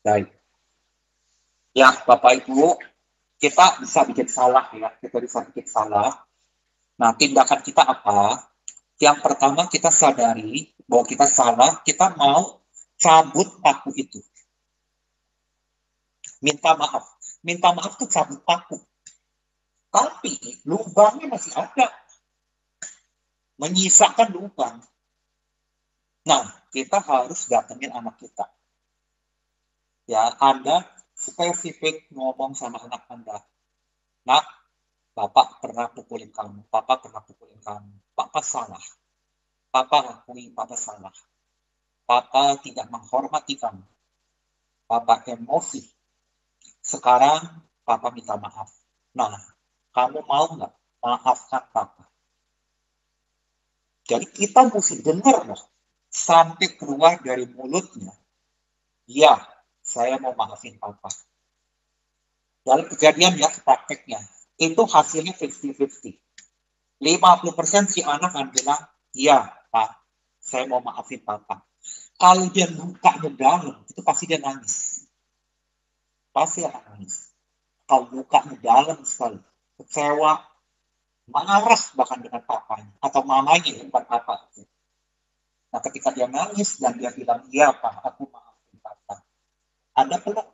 Baik. Ya, Bapak Ibu, kita bisa bikin salah ya, kita bisa bikin salah. Nah, tindakan kita apa? Yang pertama kita sadari bahwa kita salah, kita mau cabut paku itu. Minta maaf. Minta maaf tuh cabut paku. Tapi lubangnya masih ada. Menyisakan lubang. Nah, kita harus datengin anak kita. Ya, Anda spesifik ngomong sama anak Anda. Nak, Bapak pernah pukulin kamu. Papa pernah pukulin kamu. Papa salah. Papa akui Papa salah. Papa tidak menghormati kamu. Papa emosi. Sekarang Papa minta maaf. Nah, kamu mau nggak maafkan Papa? Jadi kita mesti dengar loh. Sampai keluar dari mulutnya. Ya, saya mau maafin Papa. Dalam kejadian ya, prakteknya. Itu hasilnya 50-50. 50% si anak akan bilang, iya Pak, saya mau maafin Papa. Kalau dia luka di dalam, itu pasti dia nangis. Pasti akan nangis. Kalau luka di dalam sekali, kecewa, marah bahkan dengan papanya, atau mamanya, bukan papa. Nah, ketika dia nangis dan dia bilang, iya Pak, aku maafin Papa. Anda peluk.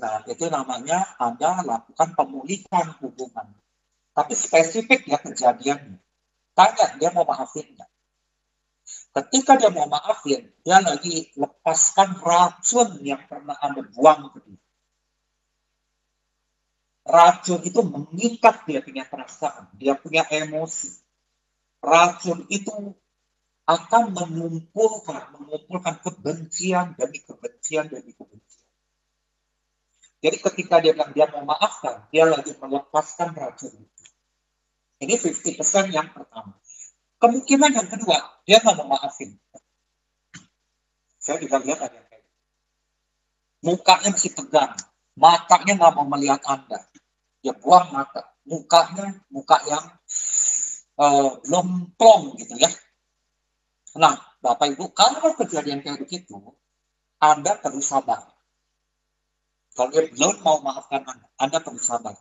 Nah, itu namanya Anda lakukan pemulihan hubungan. Tapi spesifik ya kejadiannya. Tanya, dia mau maafin nggak? Ketika dia mau maafin, dia lagi lepaskan racun yang pernah Anda buang ke dia. Racun itu mengikat dia punya perasaan, dia punya emosi. Racun itu akan mengumpulkan kebencian demi kebencian demi kebencian. Jadi ketika dia bilang dia mau maafkan, dia lagi melepaskan racun itu. Ini 50% yang pertama. Kemungkinan yang kedua, dia nggak mau maafin. Saya juga lihat ada yang kayak gitu. Mukanya masih tegang, matanya nggak mau melihat Anda. Dia buang mata, mukanya muka yang lomplong gitu ya. Nah, Bapak Ibu, kalau kejadian kayak begitu, Anda perlu sabar. Kalau dia belum mau maafkan Anda perlu sabar.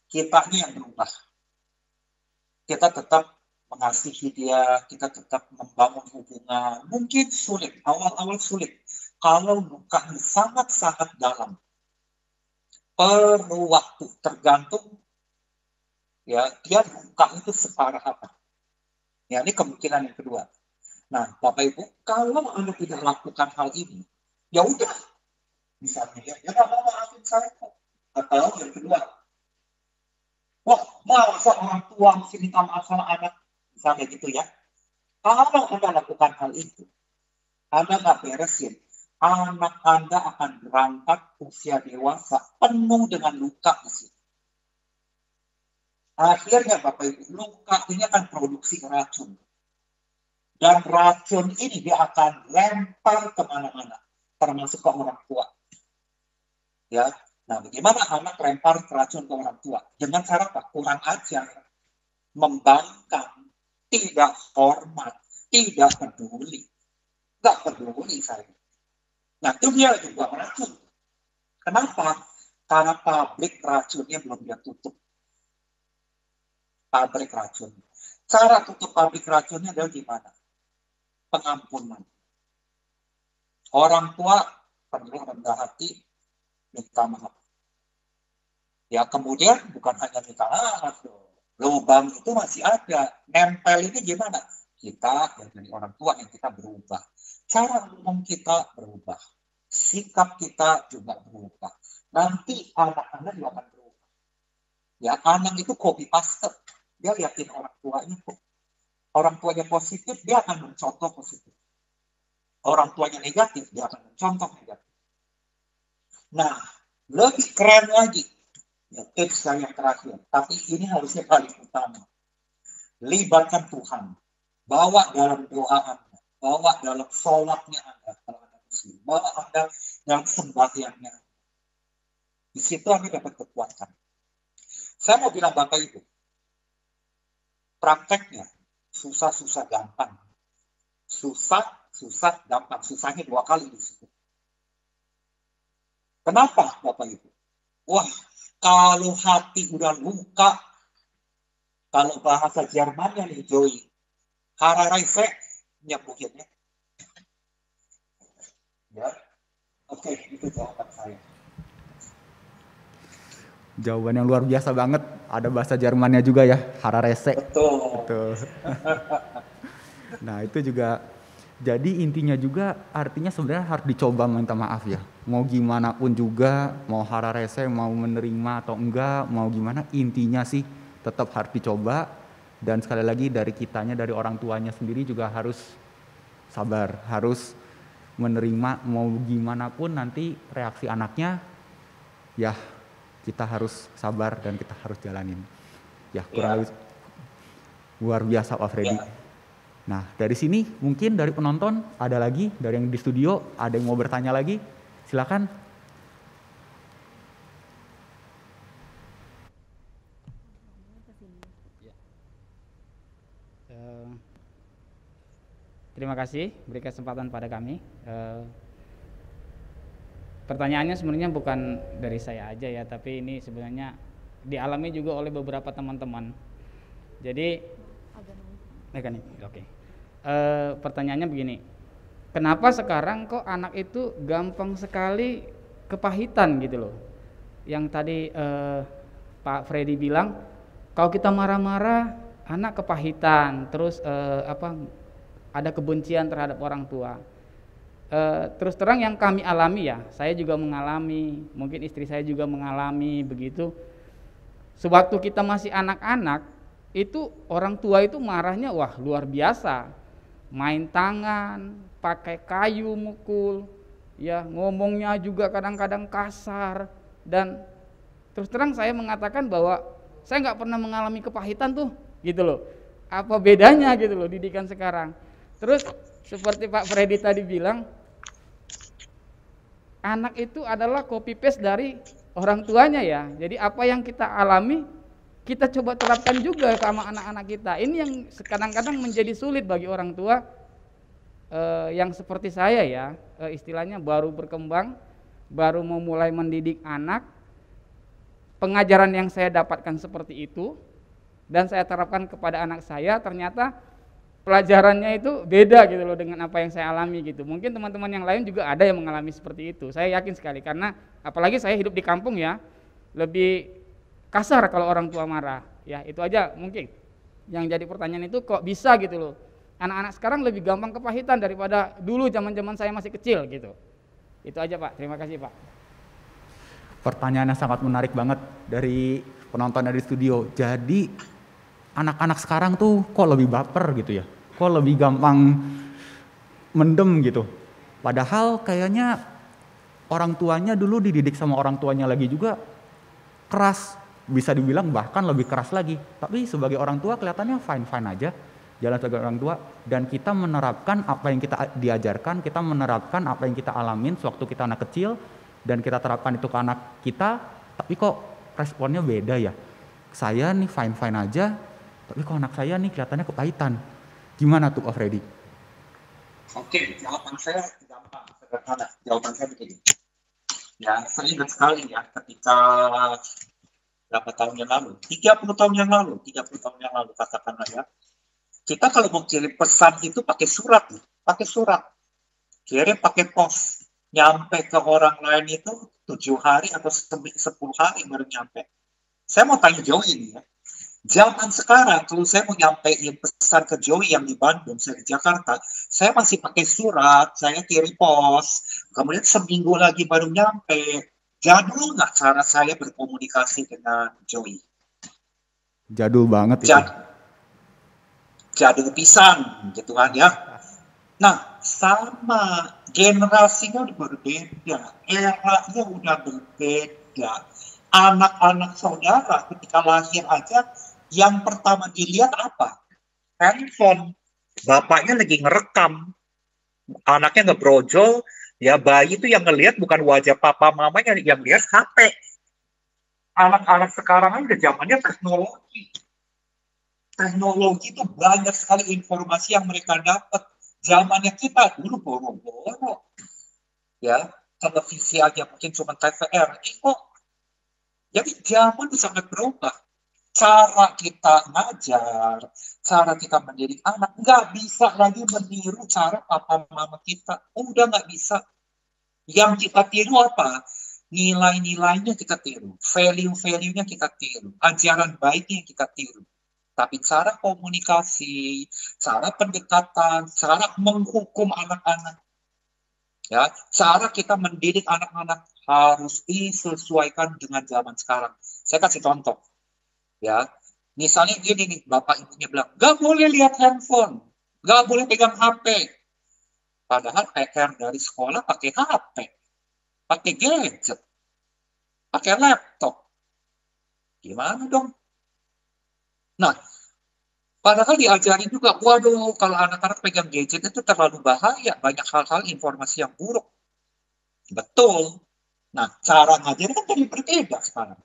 Kitanya yang berubah. Kita tetap mengasihi dia, kita tetap membangun hubungan. Mungkin sulit, awal-awal sulit. Kalau lukanya sangat-sangat dalam, perlu waktu, tergantung ya dia luka itu separah apa. Ya, ini kemungkinan yang kedua. Nah, Bapak Ibu, kalau Anda tidak lakukan hal ini, ya udah. Misalnya dia nggak mau maafin saya kok. Atau yang kedua, wah, masa orang tua mesti minta maaf sama anak, misalnya gitu ya. Kalau Anda lakukan hal itu, Anda nggak beresin, anak Anda akan berangkat usia dewasa penuh dengan luka di situ. Akhirnya Bapak Ibu, luka ini akan produksi racun. Dan racun ini dia akan lempar kemana-mana, termasuk ke orang tua. Ya, nah bagaimana anak lempar racun ke orang tua? Dengan cara apa? Kurang ajar, membangkang, tidak hormat, tidak peduli. Nggak peduli saya. Nah itu dia juga racun. Kenapa? Karena pabrik racunnya belum dia tutup. Pabrik racun. Cara tutup pabrik racunnya adalah gimana? Pengampunan. Orang tua perlu rendah hati, minta maaf. Ya kemudian bukan hanya minta maaf, lubang itu masih ada. Nempel ini gimana? Kita yang dari orang tua yang kita berubah. Cara ngomong kita berubah. Sikap kita juga berubah. Nanti anak-anak juga akan berubah. Ya anak itu copy paste. Dia liatin orang tuanya kok. Orang tuanya positif, dia akan mencontoh positif. Orang tuanya negatif, dia akan mencontoh negatif. Nah, lebih keren lagi, Ya, tips saya yang terakhir, tapi ini harusnya paling utama. Libatkan Tuhan. Bawa dalam doa Anda, bawa dalam sholatnya Anda, kalau Anda muslim. Bawa Anda dalam sembahyangnya. Di situ Anda dapat kekuatan. Saya mau bilang Bapak Ibu, prakteknya susah-susah gampang. Susah gampang. Susahnya 2 kali di situ. Kenapa Bapak Ibu? Wah, kalau hati udah luka, kalau bahasa Jermannya nih Joey, Harareise nyebutnya. Ya, oke, itu jawaban saya. Jawaban yang luar biasa banget. Ada bahasa Jermannya juga ya, Harareise. Betul. Nah itu juga, jadi intinya juga artinya sebenarnya harus dicoba minta maaf ya. Mau gimana pun juga, mau Harareise, mau menerima atau enggak, mau gimana, intinya sih tetap harus dicoba. Dan sekali lagi dari kitanya, dari orang tuanya sendiri juga harus sabar, harus menerima mau gimana pun nanti reaksi anaknya, ya kita harus sabar dan kita harus jalanin. Ya kurang lebih luar biasa Pak Freddy. Nah dari sini mungkin dari penonton ada lagi, dari yang di studio ada yang mau bertanya lagi, silakan. Terima kasih beri kesempatan pada kami. Pertanyaannya sebenarnya bukan dari saya aja ya, tapi ini sebenarnya dialami juga oleh beberapa teman-teman. Jadi, oke. Pertanyaannya begini, kenapa sekarang kok anak itu gampang sekali kepahitan gitu loh? Yang tadi Pak Freddy bilang, kalau kita marah-marah anak kepahitan, terus ada kebencian terhadap orang tua. Terus terang yang kami alami ya, saya juga mengalami, mungkin istri saya juga mengalami begitu. Sewaktu kita masih anak-anak, itu orang tua itu marahnya wah luar biasa. Main tangan, pakai kayu mukul, ya ngomongnya juga kadang-kadang kasar. Dan terus terang saya mengatakan bahwa saya nggak pernah mengalami kepahitan tuh, gitu loh. Apa bedanya gitu loh didikan sekarang? Terus seperti Pak Freddy tadi bilang, anak itu adalah copy paste dari orang tuanya ya. Jadi apa yang kita alami, kita coba terapkan juga sama anak-anak kita. Ini yang kadang-kadang menjadi sulit bagi orang tua yang seperti saya ya, istilahnya baru berkembang, baru memulai mendidik anak. Pengajaran yang saya dapatkan seperti itu dan saya terapkan kepada anak saya, ternyata pelajarannya itu beda gitu loh dengan apa yang saya alami gitu. Mungkin teman-teman yang lain juga ada yang mengalami seperti itu. Saya yakin sekali karena apalagi saya hidup di kampung ya, lebih kasar kalau orang tua marah. Ya, itu aja mungkin. Yang jadi pertanyaan itu kok bisa gitu loh. Anak-anak sekarang lebih gampang kepahitan daripada dulu zaman-zaman saya masih kecil gitu. Itu aja Pak. Terima kasih Pak. Pertanyaannya sangat menarik banget dari penonton dari studio. Jadi anak-anak sekarang tuh kok lebih baper gitu ya? Kok lebih gampang mendem gitu? Padahal kayaknya orang tuanya dulu dididik sama orang tuanya lagi juga keras, bisa dibilang bahkan lebih keras lagi. Tapi sebagai orang tua kelihatannya fine-fine aja, jalan sebagai orang tua. Dan kita menerapkan apa yang kita diajarkan, kita menerapkan apa yang kita alamin sewaktu kita anak kecil, dan kita terapkan itu ke anak kita, tapi kok responnya beda ya? Saya nih fine-fine aja, tapi kok anak saya nih kelihatannya kepahitan. Gimana tuh Pak Freddy? Oke, jawaban saya gampang, sederhana. Jawaban saya begini. Ya, saya ingat sekali ya ketika berapa tahun yang lalu, 30 tahun yang lalu katakanlah ya. Kita kalau mau kirim pesan itu pakai surat. Kirim pakai pos. Nyampe ke orang lain itu 7 hari atau 10 hari baru nyampe. Saya mau tanya Joey ini ya. Zaman sekarang, kalau saya mau nyampein pesan ke Joey yang di Bandung, saya di Jakarta, saya masih pakai surat, saya kirim pos, kemudian seminggu lagi baru nyampe. Jadul nggak cara saya berkomunikasi dengan Joey? Jadul banget itu. Jadul pisan, gitu kan ya. Nah, sama generasinya udah berbeda, eranya udah berbeda. Anak-anak saudara ketika lahir aja, yang pertama dilihat apa? Handphone. Bapaknya lagi ngerekam, anaknya ngebrojol, ya bayi itu yang ngelihat bukan wajah papa mamanya, yang lihat HP. Anak-anak sekarang kan udah zamannya teknologi. Teknologi itu banyak sekali informasi yang mereka dapat. Zamannya kita dulu boro-boro, ya televisi aja mungkin cuma TVRI kok. Jadi zaman itu sangat berubah. Cara kita ngajar, cara kita mendidik anak, nggak bisa lagi meniru cara papa mama kita. Udah nggak bisa. Yang kita tiru apa? Nilai-nilainya kita tiru, value-value-nya kita tiru, ajaran baiknya kita tiru. Tapi cara komunikasi, cara pendekatan, cara menghukum anak-anak, ya, cara kita mendidik anak-anak harus disesuaikan dengan zaman sekarang. Saya kasih contoh. Ya, misalnya gini nih, bapak ibunya bilang, gak boleh lihat handphone, gak boleh pegang HP. Padahal PR dari sekolah pakai HP, pakai gadget, pakai laptop. Gimana dong? Nah, padahal diajarin juga, waduh, kalau anak-anak pegang gadget itu terlalu bahaya, banyak hal-hal informasi yang buruk. Betul. Nah, cara ngajarin kan jadi berbeda sekarang.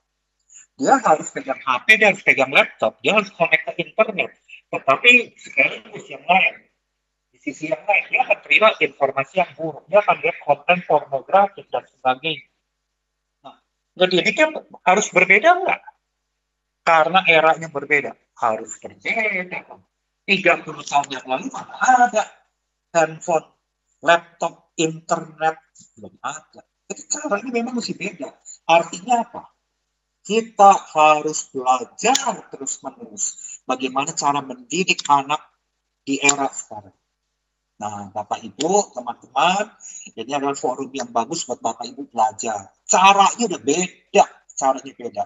Dia harus pegang HP, dia harus pegang laptop, dia harus connect ke internet. Tetapi sekaligus yang lain, di sisi yang lain, dia akan terima informasi yang buruk, dia akan lihat konten pornografis dan sebagainya. Nah, ngedidiknya harus berbeda nggak? Karena eranya berbeda, harus berbeda. 30 tahun yang lalu mana ada handphone, laptop, internet, belum ada. Jadi caranya memang mesti beda. Artinya apa? Kita harus belajar terus-menerus bagaimana cara mendidik anak di era sekarang. Nah, Bapak Ibu, teman-teman, ini adalah forum yang bagus buat Bapak Ibu belajar. Caranya udah beda, caranya beda.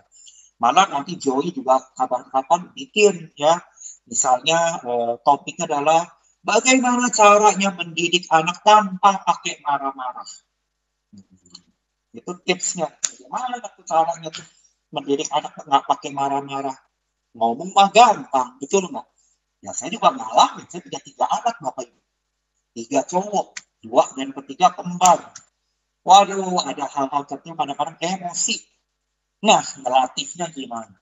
Malah nanti Joey juga kapan-kapan bikin ya, misalnya topiknya adalah bagaimana caranya mendidik anak tanpa pakai marah-marah. Itu tipsnya. Bagaimana caranya tuh mendidik anak nggak pakai marah-marah. Ngomong mah gampang, betul nggak? Ya saya juga ngalamin, saya punya 3 anak Bapak Ibu. 3 cowok, 2 dan ketiga kembar. Waduh, ada hal-hal tertentu kadang-kadang emosi. Nah, melatihnya gimana?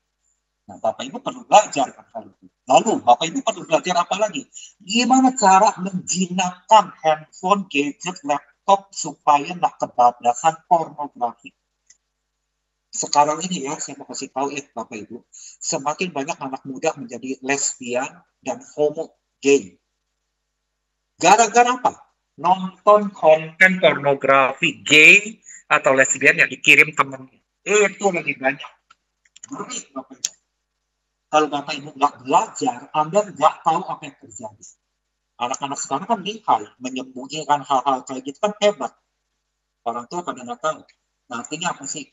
Nah, Bapak Ibu perlu belajar kan hal itu. Lalu, Bapak Ibu perlu belajar apa lagi? Gimana cara menjinakkan handphone, gadget, laptop supaya nggak kebablasan pornografi. Sekarang ini ya, saya mau kasih tahu ya Bapak Ibu, semakin banyak anak muda menjadi lesbian dan homo gay. Gara-gara apa? Nonton konten pornografi gay atau lesbian yang dikirim temennya. Itu lagi banyak. Ngeri Bapak Ibu. Kalau Bapak Ibu nggak belajar, Anda nggak tahu apa yang terjadi. Anak-anak sekarang kan lihai, menyembunyikan hal-hal kayak gitu kan hebat. Orang tua pada nggak tahu. Nah, artinya apa sih?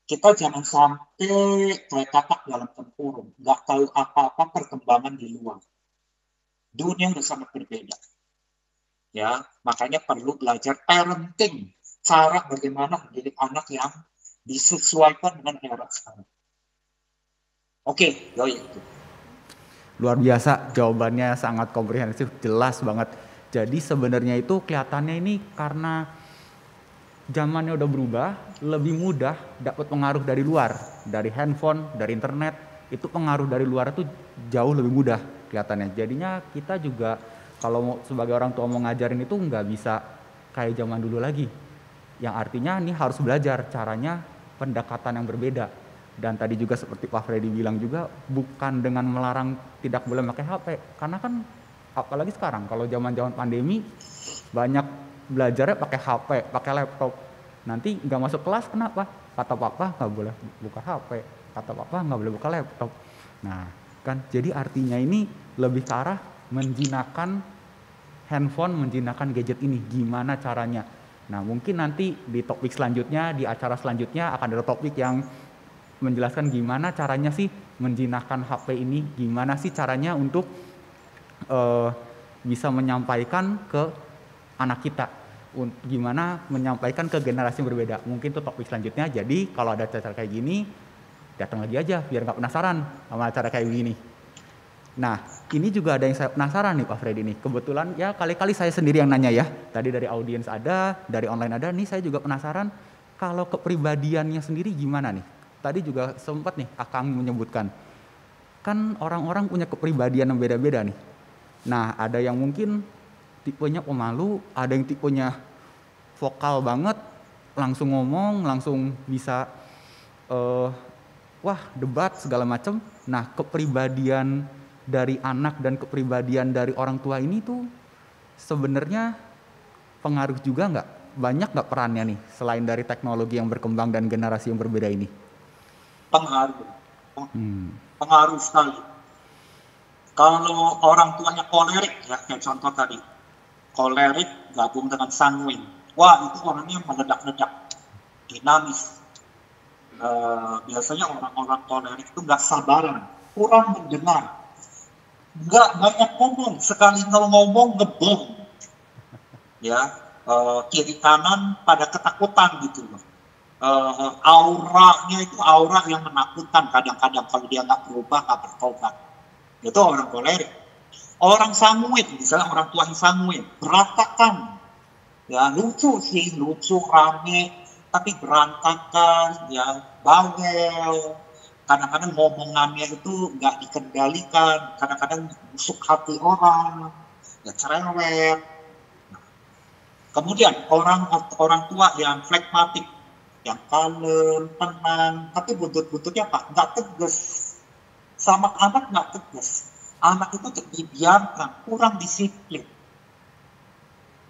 Kita jangan sampai kayak katak dalam tempurung, nggak tahu apa-apa perkembangan di luar. Dunia udah sangat berbeda. Ya, makanya perlu belajar parenting, cara bagaimana mendidik anak yang disesuaikan dengan era sekarang. Oke, Yoi. Luar biasa, jawabannya sangat komprehensif, jelas banget. Jadi sebenarnya itu kelihatannya ini karena zamannya udah berubah, lebih mudah dapat pengaruh dari luar, dari handphone, dari internet. Itu pengaruh dari luar itu jauh lebih mudah kelihatannya. Jadinya kita juga kalau sebagai orang tua mau ngajarin itu nggak bisa kayak zaman dulu lagi. Yang artinya ini harus belajar caranya pendekatan yang berbeda. Dan tadi juga seperti Pak Freddy bilang juga, bukan dengan melarang tidak boleh pakai HP. Karena kan apalagi sekarang kalau zaman-zaman pandemi banyak belajarnya pakai HP, pakai laptop. Nanti nggak masuk kelas kenapa? Kata papa nggak boleh buka HP, kata papa nggak boleh buka laptop. Nah kan jadi artinya ini lebih ke arah menjinakkan handphone, menjinakkan gadget ini. Gimana caranya? Nah mungkin nanti di topik selanjutnya, di acara selanjutnya akan ada topik yang menjelaskan gimana caranya sih menjinakkan HP ini, gimana sih caranya untuk bisa menyampaikan ke anak kita, gimana menyampaikan ke generasi yang berbeda. Mungkin itu topik selanjutnya. Jadi kalau ada cara kayak gini Datang lagi aja biar nggak penasaran sama acara kayak gini. Nah, ini juga ada yang saya penasaran nih Pak Freddy nih. Kebetulan ya kali-kali saya sendiri yang nanya ya. Tadi dari audiens ada, dari online ada. Nih saya juga penasaran kalau kepribadiannya sendiri gimana nih. Tadi juga sempat nih Akang menyebutkan. Kan orang-orang punya kepribadian yang beda-beda nih. Nah, ada yang mungkin tipenya pemalu, ada yang tipenya vokal banget, langsung ngomong, langsung bisa debat segala macam. Nah, kepribadian dari anak dan kepribadian dari orang tua ini tuh sebenarnya pengaruh juga nggak? Banyak nggak perannya nih selain dari teknologi yang berkembang dan generasi yang berbeda ini? Pengaruh, pengaruh sekali. Kalau orang tuanya kolerik ya, kayak contoh tadi, kolerik gabung dengan sanguin, wah itu orangnya meledak-ledak, dinamis. Biasanya orang-orang kolerik itu nggak sabaran, kurang mendengar, nggak banyak ngomong, sekali ngomong ngebom, ya kiri kanan pada ketakutan gitu loh. Auranya itu aura yang menakutkan kadang-kadang kalau dia nggak berubah, nggak bertobat. Itu orang kolerik. Orang sanguin, misalnya orang tua yang sanguin, berantakan, ya lucu sih, lucu, rame, tapi berantakan, ya bawel. Kadang-kadang ngomongannya itu nggak dikendalikan, kadang-kadang busuk hati orang, ya cerewet. Kemudian orang tua yang flegmatik, yang kalem, tenang, tapi buntut-buntutnya apa? Nggak tegas. Sama anak nggak tegas. Anak itu dibiarkan, kurang disiplin.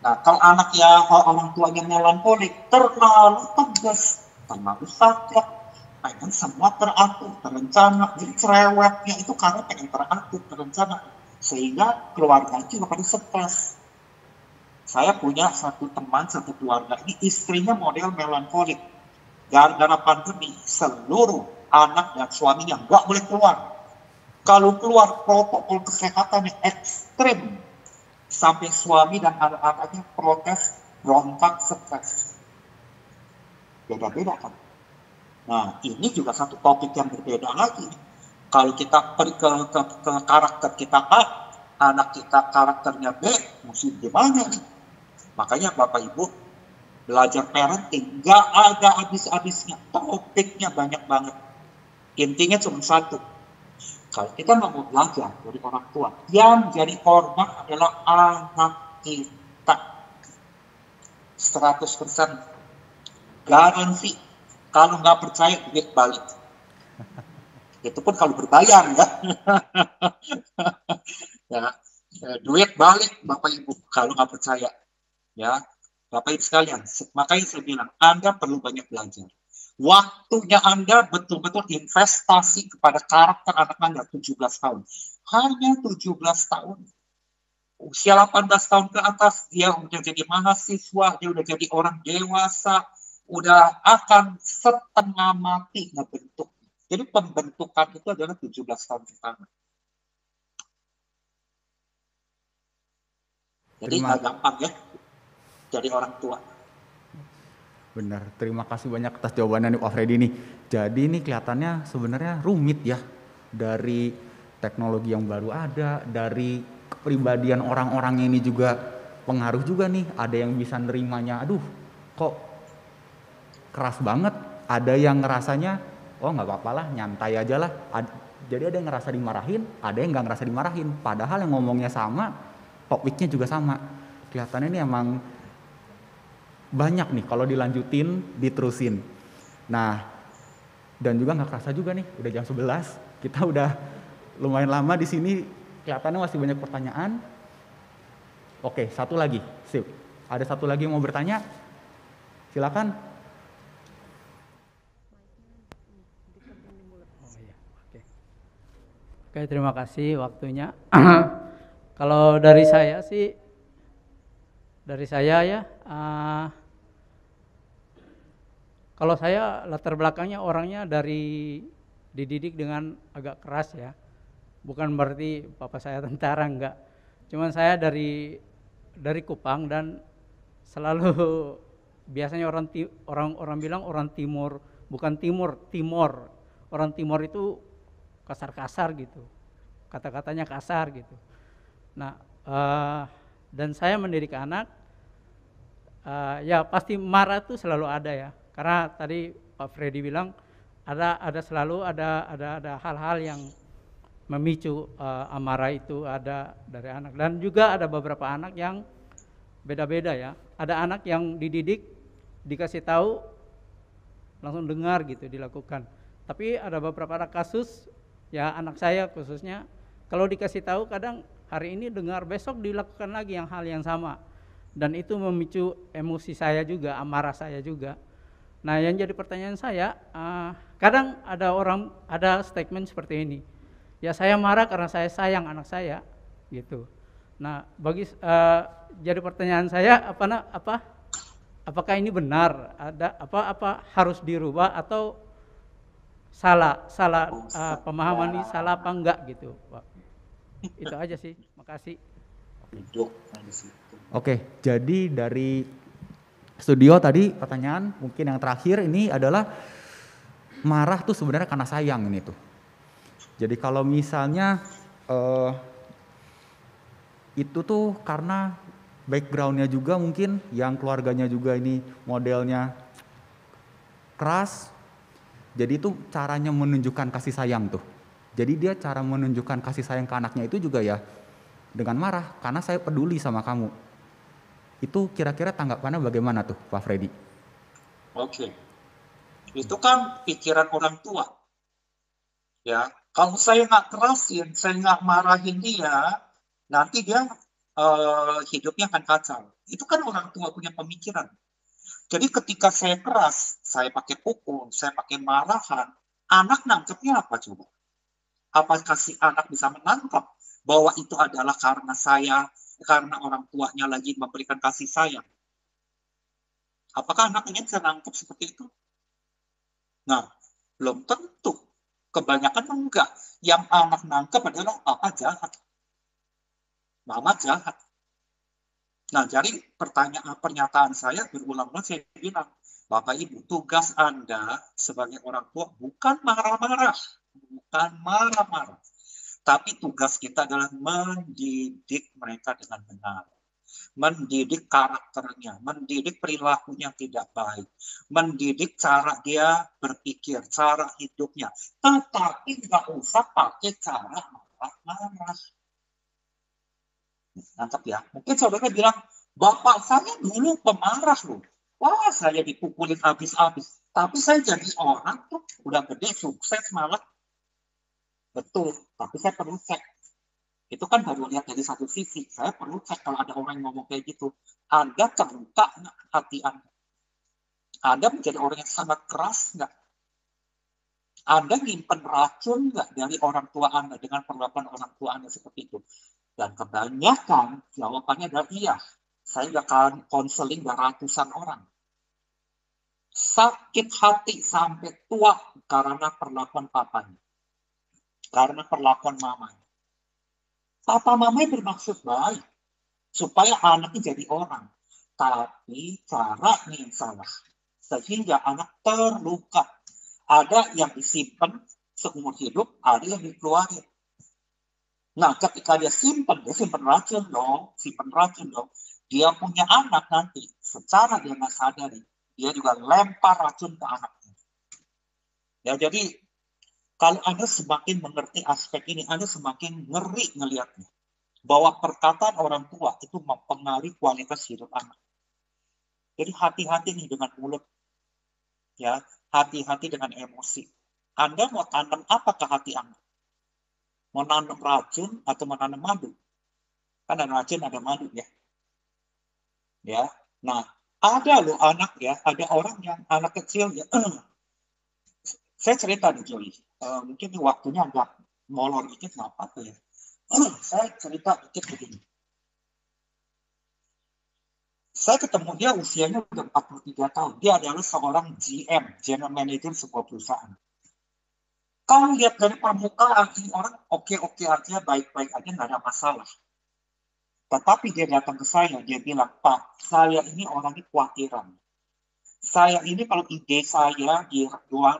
Nah, kalau anak yang orang tuanya melankolik, terlalu tegas, terlalu sakit, pengen semua teratur, terencana. Jadi cerewetnya itu karena pengen teratur, terencana. Sehingga keluarga juga pada stres. Saya punya satu teman, satu keluarga, ini istrinya model melankolik. Gara-gara pandemi, seluruh anak dan suaminya nggak boleh keluar. Kalau keluar, protokol kesehatan yang ekstrim. Sampai suami dan anak-anaknya protes, berontak, stres. Beda-beda kan. Nah, ini juga satu topik yang berbeda lagi. Kalau kita pergi ke karakter kita A, anak kita karakternya B, mesti gimana nih? Makanya Bapak Ibu, belajar parenting, nggak ada habis-habisnya. Topiknya banyak banget. Intinya cuma satu. Kalau kita mau belajar dari orang tua, yang jadi korban adalah anak kita. 100% garansi. Kalau nggak percaya, duit balik. Itu pun kalau berbayar ya. Ya, duit balik Bapak Ibu kalau nggak percaya. Ya, Bapak Ibu sekalian, makanya saya bilang Anda perlu banyak belajar. Waktunya Anda betul-betul investasi kepada karakter anak Anda 17 tahun. Hanya 17 tahun. Usia 18 tahun ke atas, dia udah jadi mahasiswa, dia udah jadi orang dewasa, udah akan setengah mati ngebentuk. Jadi pembentukan itu adalah 17 tahun pertama. Jadi nggak gampang ya jadi orang tua. Benar, terima kasih banyak atas jawabannya nih Pak Freddy nih. Jadi ini kelihatannya sebenarnya rumit ya. Dari teknologi yang baru ada, dari kepribadian orang-orang ini juga pengaruh juga nih. Ada yang bisa nerimanya, aduh kok keras banget. Ada yang ngerasanya, oh nggak apa-apa lah, nyantai aja lah. Jadi ada yang ngerasa dimarahin, ada yang nggak ngerasa dimarahin. Padahal yang ngomongnya sama, topiknya juga sama. Kelihatannya ini emang banyak nih kalau dilanjutin, diterusin. Nah, dan juga nggak kerasa juga nih, udah jam 11. Kita udah lumayan lama di sini, kelihatannya masih banyak pertanyaan. Oke, satu lagi, sip. Ada satu lagi yang mau bertanya? Silakan. Oke, terima kasih waktunya. Kalau dari saya sih, ya, kalau saya latar belakangnya orangnya dididik dengan agak keras ya. Bukan berarti papa saya tentara, enggak. Cuman saya dari Kupang dan selalu biasanya orang bilang orang timur, bukan timur, Timor. orang Timur itu kasar-kasar gitu, kata-katanya kasar gitu. Nah, dan saya mendidik anak, ya pasti marah itu selalu ada ya, karena tadi Pak Freddy bilang ada selalu ada hal-hal yang memicu amarah itu ada dari anak, dan juga ada beberapa anak yang beda-beda ya. Ada anak yang dididik, dikasih tahu langsung dengar gitu, dilakukan. Tapi ada beberapa kasus ya, anak saya khususnya, kalau dikasih tahu kadang hari ini dengar, besok dilakukan lagi yang hal yang sama, dan itu memicu emosi saya juga, amarah saya juga. Nah, yang jadi pertanyaan saya, kadang ada statement seperti ini, ya saya marah karena saya sayang anak saya gitu. Nah, jadi pertanyaan saya, apakah ini benar, ada apa harus dirubah, atau salah pemahaman ini, salah apa enggak gitu, Pak? Itu aja sih, makasih. Oke, jadi dari studio tadi pertanyaan mungkin yang terakhir ini adalah marah tuh sebenarnya karena sayang ini tuh. Jadi kalau misalnya itu tuh karena backgroundnya juga mungkin yang keluarganya juga ini modelnya keras, jadi itu caranya menunjukkan kasih sayang tuh. Jadi dia cara menunjukkan kasih sayang ke anaknya itu juga ya dengan marah, karena saya peduli sama kamu. Itu kira-kira tanggapannya bagaimana tuh Pak Freddy? Oke, itu kan pikiran orang tua. Ya, kalau saya nggak kerasin, saya nggak marahin dia, nanti dia hidupnya akan kacau. Itu kan orang tua punya pemikiran. Jadi ketika saya keras, saya pakai pukul, saya pakai marahan, anak nangkepnya apa coba? Apakah si anak bisa menangkap bahwa itu adalah karena orang tuanya lagi memberikan kasih sayang? Apakah anaknya bisa nangkep seperti itu? Nah, belum tentu. Kebanyakan enggak. Yang anak nangkep adalah papa jahat, mama jahat. Nah, jadi pernyataan saya berulang-ulang, saya bilang, Bapak Ibu, tugas Anda sebagai orang tua bukan marah-marah, tapi tugas kita adalah mendidik mereka dengan benar, mendidik karakternya, mendidik perilakunya tidak baik, mendidik cara dia berpikir, cara hidupnya, tetapi nggak usah pakai cara marah-marah. Nangkep ya? Mungkin saudara bilang, bapak saya dulu pemarah loh. Wah, saya dipukulin habis-habis. Tapi saya jadi orang tuh udah gede, sukses malah. Betul, tapi saya perlu cek. Itu kan baru lihat dari satu sisi. Saya perlu cek kalau ada orang yang ngomong kayak gitu. Anda terluka nggak hati Anda? Anda menjadi orang yang sangat keras nggak? Anda nyimpen racun nggak dari orang tua Anda dengan perlakuan orang tua Anda seperti itu? Dan kebanyakan jawabannya adalah iya. Saya udah konseling ratusan orang. Sakit hati sampai tua karena perlakuan papanya. Karena perlakuan mamanya. Papa mamanya bermaksud baik. Supaya anaknya jadi orang. Tapi caranya yang salah. Sehingga anak terluka. Ada yang disimpan seumur hidup, ada yang dikeluarin. Nah, ketika dia simpan racun dong. Dia punya anak nanti, secara dia nggak sadari, dia juga lempar racun ke anaknya. Ya, jadi kalau Anda semakin mengerti aspek ini, Anda semakin ngeri ngelihatnya. Bahwa perkataan orang tua itu mempengaruhi kualitas hidup anak. Jadi hati-hati nih dengan mulut. Ya, hati-hati dengan emosi. Anda mau tanam apa ke hati Anda? Mau nanam racun atau menanam madu? Kan ada racun, ada madu ya. Ya, nah ada loh anak ya, ada orang yang anak kecil ya. Saya cerita nih Joy, mungkin ini waktunya agak molor dikit, nggak apa-apa ya. Saya cerita dikit begini. Saya ketemu dia usianya udah 43 tahun. Dia adalah seorang GM, General Manager sebuah perusahaan. Kalau lihat dari permukaan ini orang oke-oke aja, baik-baik aja, nggak ada masalah. Tetapi dia datang ke saya, dia bilang, Pak, saya ini orangnya khawatiran. Saya ini kalau ide saya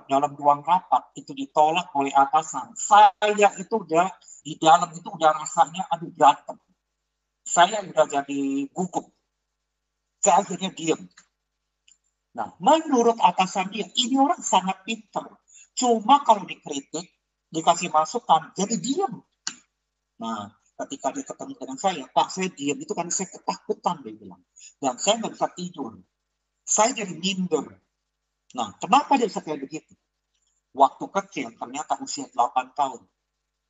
dalam ruang rapat itu ditolak oleh atasan, saya itu udah di dalam itu udah rasanya aduh berantem. Saya udah jadi gugup. Saya akhirnya diam. Nah, menurut atasan dia, ini orang sangat pintar. Cuma kalau dikritik, dikasih masukan, jadi diam. Nah, ketika dia ketemu dengan saya, Pak, saya diam itu kan saya ketakutan, dia bilang. Dan saya nggak bisa tidur. Saya jadi minder. Nah, kenapa dia bisa kayak begitu? Waktu kecil, ternyata usia 8 tahun.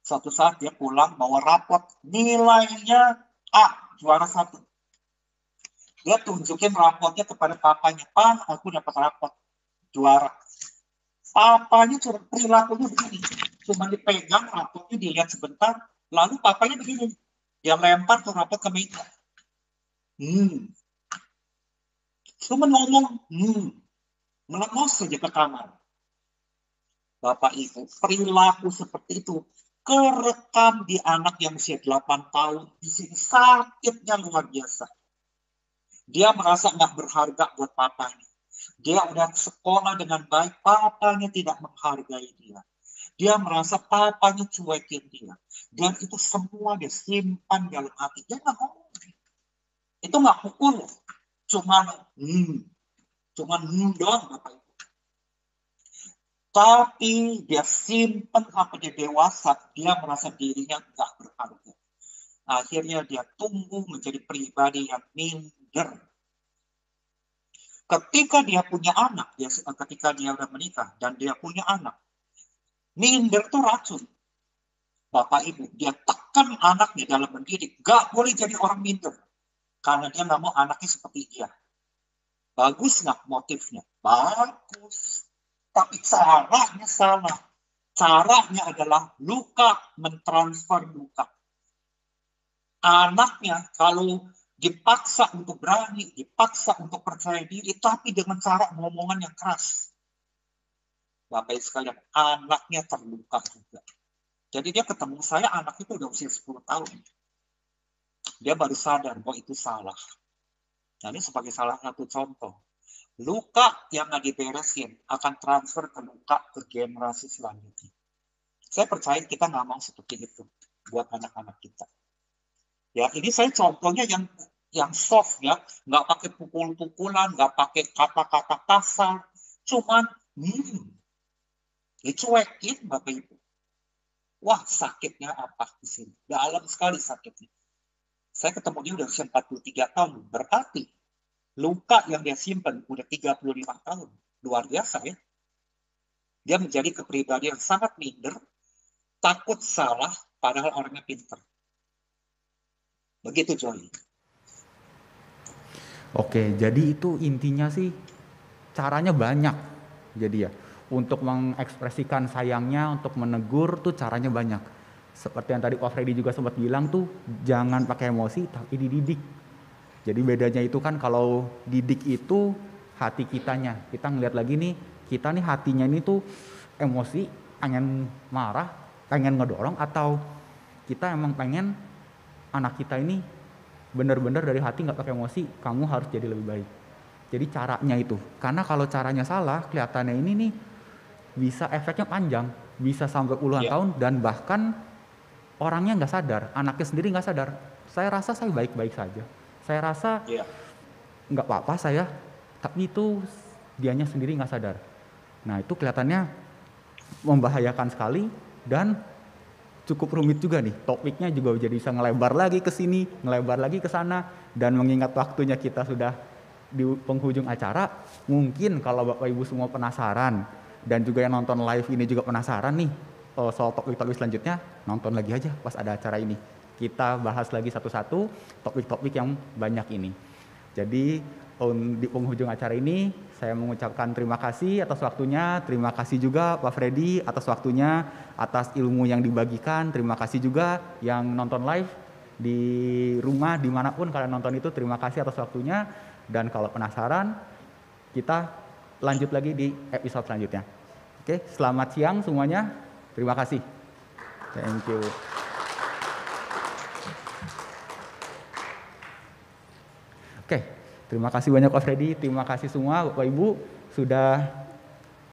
Suatu saat dia pulang bawa rapot, nilainya A, juara 1. Dia tunjukin rapotnya kepada papanya, Pak, aku dapat rapot juara. Papanya cuma perilakunya begini, cuma dipegang rapotnya, dilihat sebentar, lalu papanya begini, dia lempar tuh rapot ke meja. Cuma ngomong, melengos saja ke kamar. Bapak Ibu, perilaku seperti itu kerekam di anak yang usia 8 tahun. Di sini sakitnya luar biasa. Dia merasa nggak berharga buat papanya. Dia udah sekolah dengan baik, papanya tidak menghargai dia. Dia merasa papanya cuekin dia. Dan itu semua dia simpan dalam hati. Dia nggak ngomong. Itu nggak pukul. Cuman doang Bapak Ibu. Tapi dia simpan sampai dia dewasa. Dia merasa dirinya nggak berharga. Akhirnya dia tumbuh menjadi pribadi yang minder. Ketika dia punya anak, ketika dia udah menikah dan dia punya anak, minder itu racun. Bapak Ibu, dia tekan anaknya dalam mendidik, gak boleh jadi orang minder. Karena dia gak mau anaknya seperti dia. Bagus nggak motifnya? Bagus. Tapi caranya salah. Caranya adalah luka, mentransfer luka. Anaknya kalau dipaksa untuk berani, dipaksa untuk percaya diri, tapi dengan cara ngomongan yang keras. Bapak Ibu sekalian, anaknya terluka juga. Jadi dia ketemu saya, anak itu udah usia 10 tahun. Dia baru sadar bahwa itu salah. Nah, ini sebagai salah satu contoh. Luka yang nggak diberesin akan transfer ke luka ke generasi selanjutnya. Saya percaya kita nggak mau seperti itu buat anak-anak kita. Ya, ini saya contohnya yang soft ya, nggak pakai pukul-pukulan, nggak pakai kata-kata kasar, cuman dicuekin Bapak Ibu. Wah, sakitnya apa di sini? Dalam sekali sakitnya. Saya ketemu dia udah usia 43 tahun, berarti luka yang dia simpan udah 35 tahun. Luar biasa ya. Dia menjadi kepribadian yang sangat minder, takut salah, padahal orangnya pintar. Begitu Joy. Oke, jadi itu intinya sih caranya banyak. Jadi ya, untuk mengekspresikan sayangnya, untuk menegur tuh caranya banyak. Seperti yang tadi Pak Freddy juga sempat bilang tuh, jangan pakai emosi tapi dididik. Jadi bedanya itu kan kalau didik itu hati kitanya. Kita ngeliat lagi nih, kita nih hatinya ini tuh emosi, pengen marah, pengen ngedorong, atau kita emang pengen anak kita ini benar-benar dari hati nggak pakai emosi, kamu harus jadi lebih baik. Jadi caranya itu, karena kalau caranya salah, kelihatannya ini nih bisa efeknya panjang, bisa sampai puluhan tahun, dan bahkan orangnya nggak sadar, anaknya sendiri nggak sadar. Saya rasa saya baik-baik saja, saya rasa nggak apa-apa saya, tapi itu dianya sendiri nggak sadar. Nah itu kelihatannya membahayakan sekali dan cukup rumit juga nih, topiknya juga jadi bisa ngelebar lagi ke sini, ngelebar lagi ke sana, dan mengingat waktunya kita sudah di penghujung acara, mungkin kalau Bapak Ibu semua penasaran, dan juga yang nonton live ini juga penasaran nih, soal topik-topik selanjutnya, nonton lagi aja pas ada acara ini. Kita bahas lagi satu-satu topik-topik yang banyak ini. Jadi di penghujung acara ini, saya mengucapkan terima kasih atas waktunya, terima kasih juga Pak Freddy atas waktunya, atas ilmu yang dibagikan, terima kasih juga yang nonton live di rumah, dimanapun kalian nonton itu, terima kasih atas waktunya, dan kalau penasaran, kita lanjut lagi di episode selanjutnya. Oke, selamat siang semuanya, terima kasih. Thank you. Oke. Terima kasih banyak Pak Freddy, terima kasih semua Bapak Ibu sudah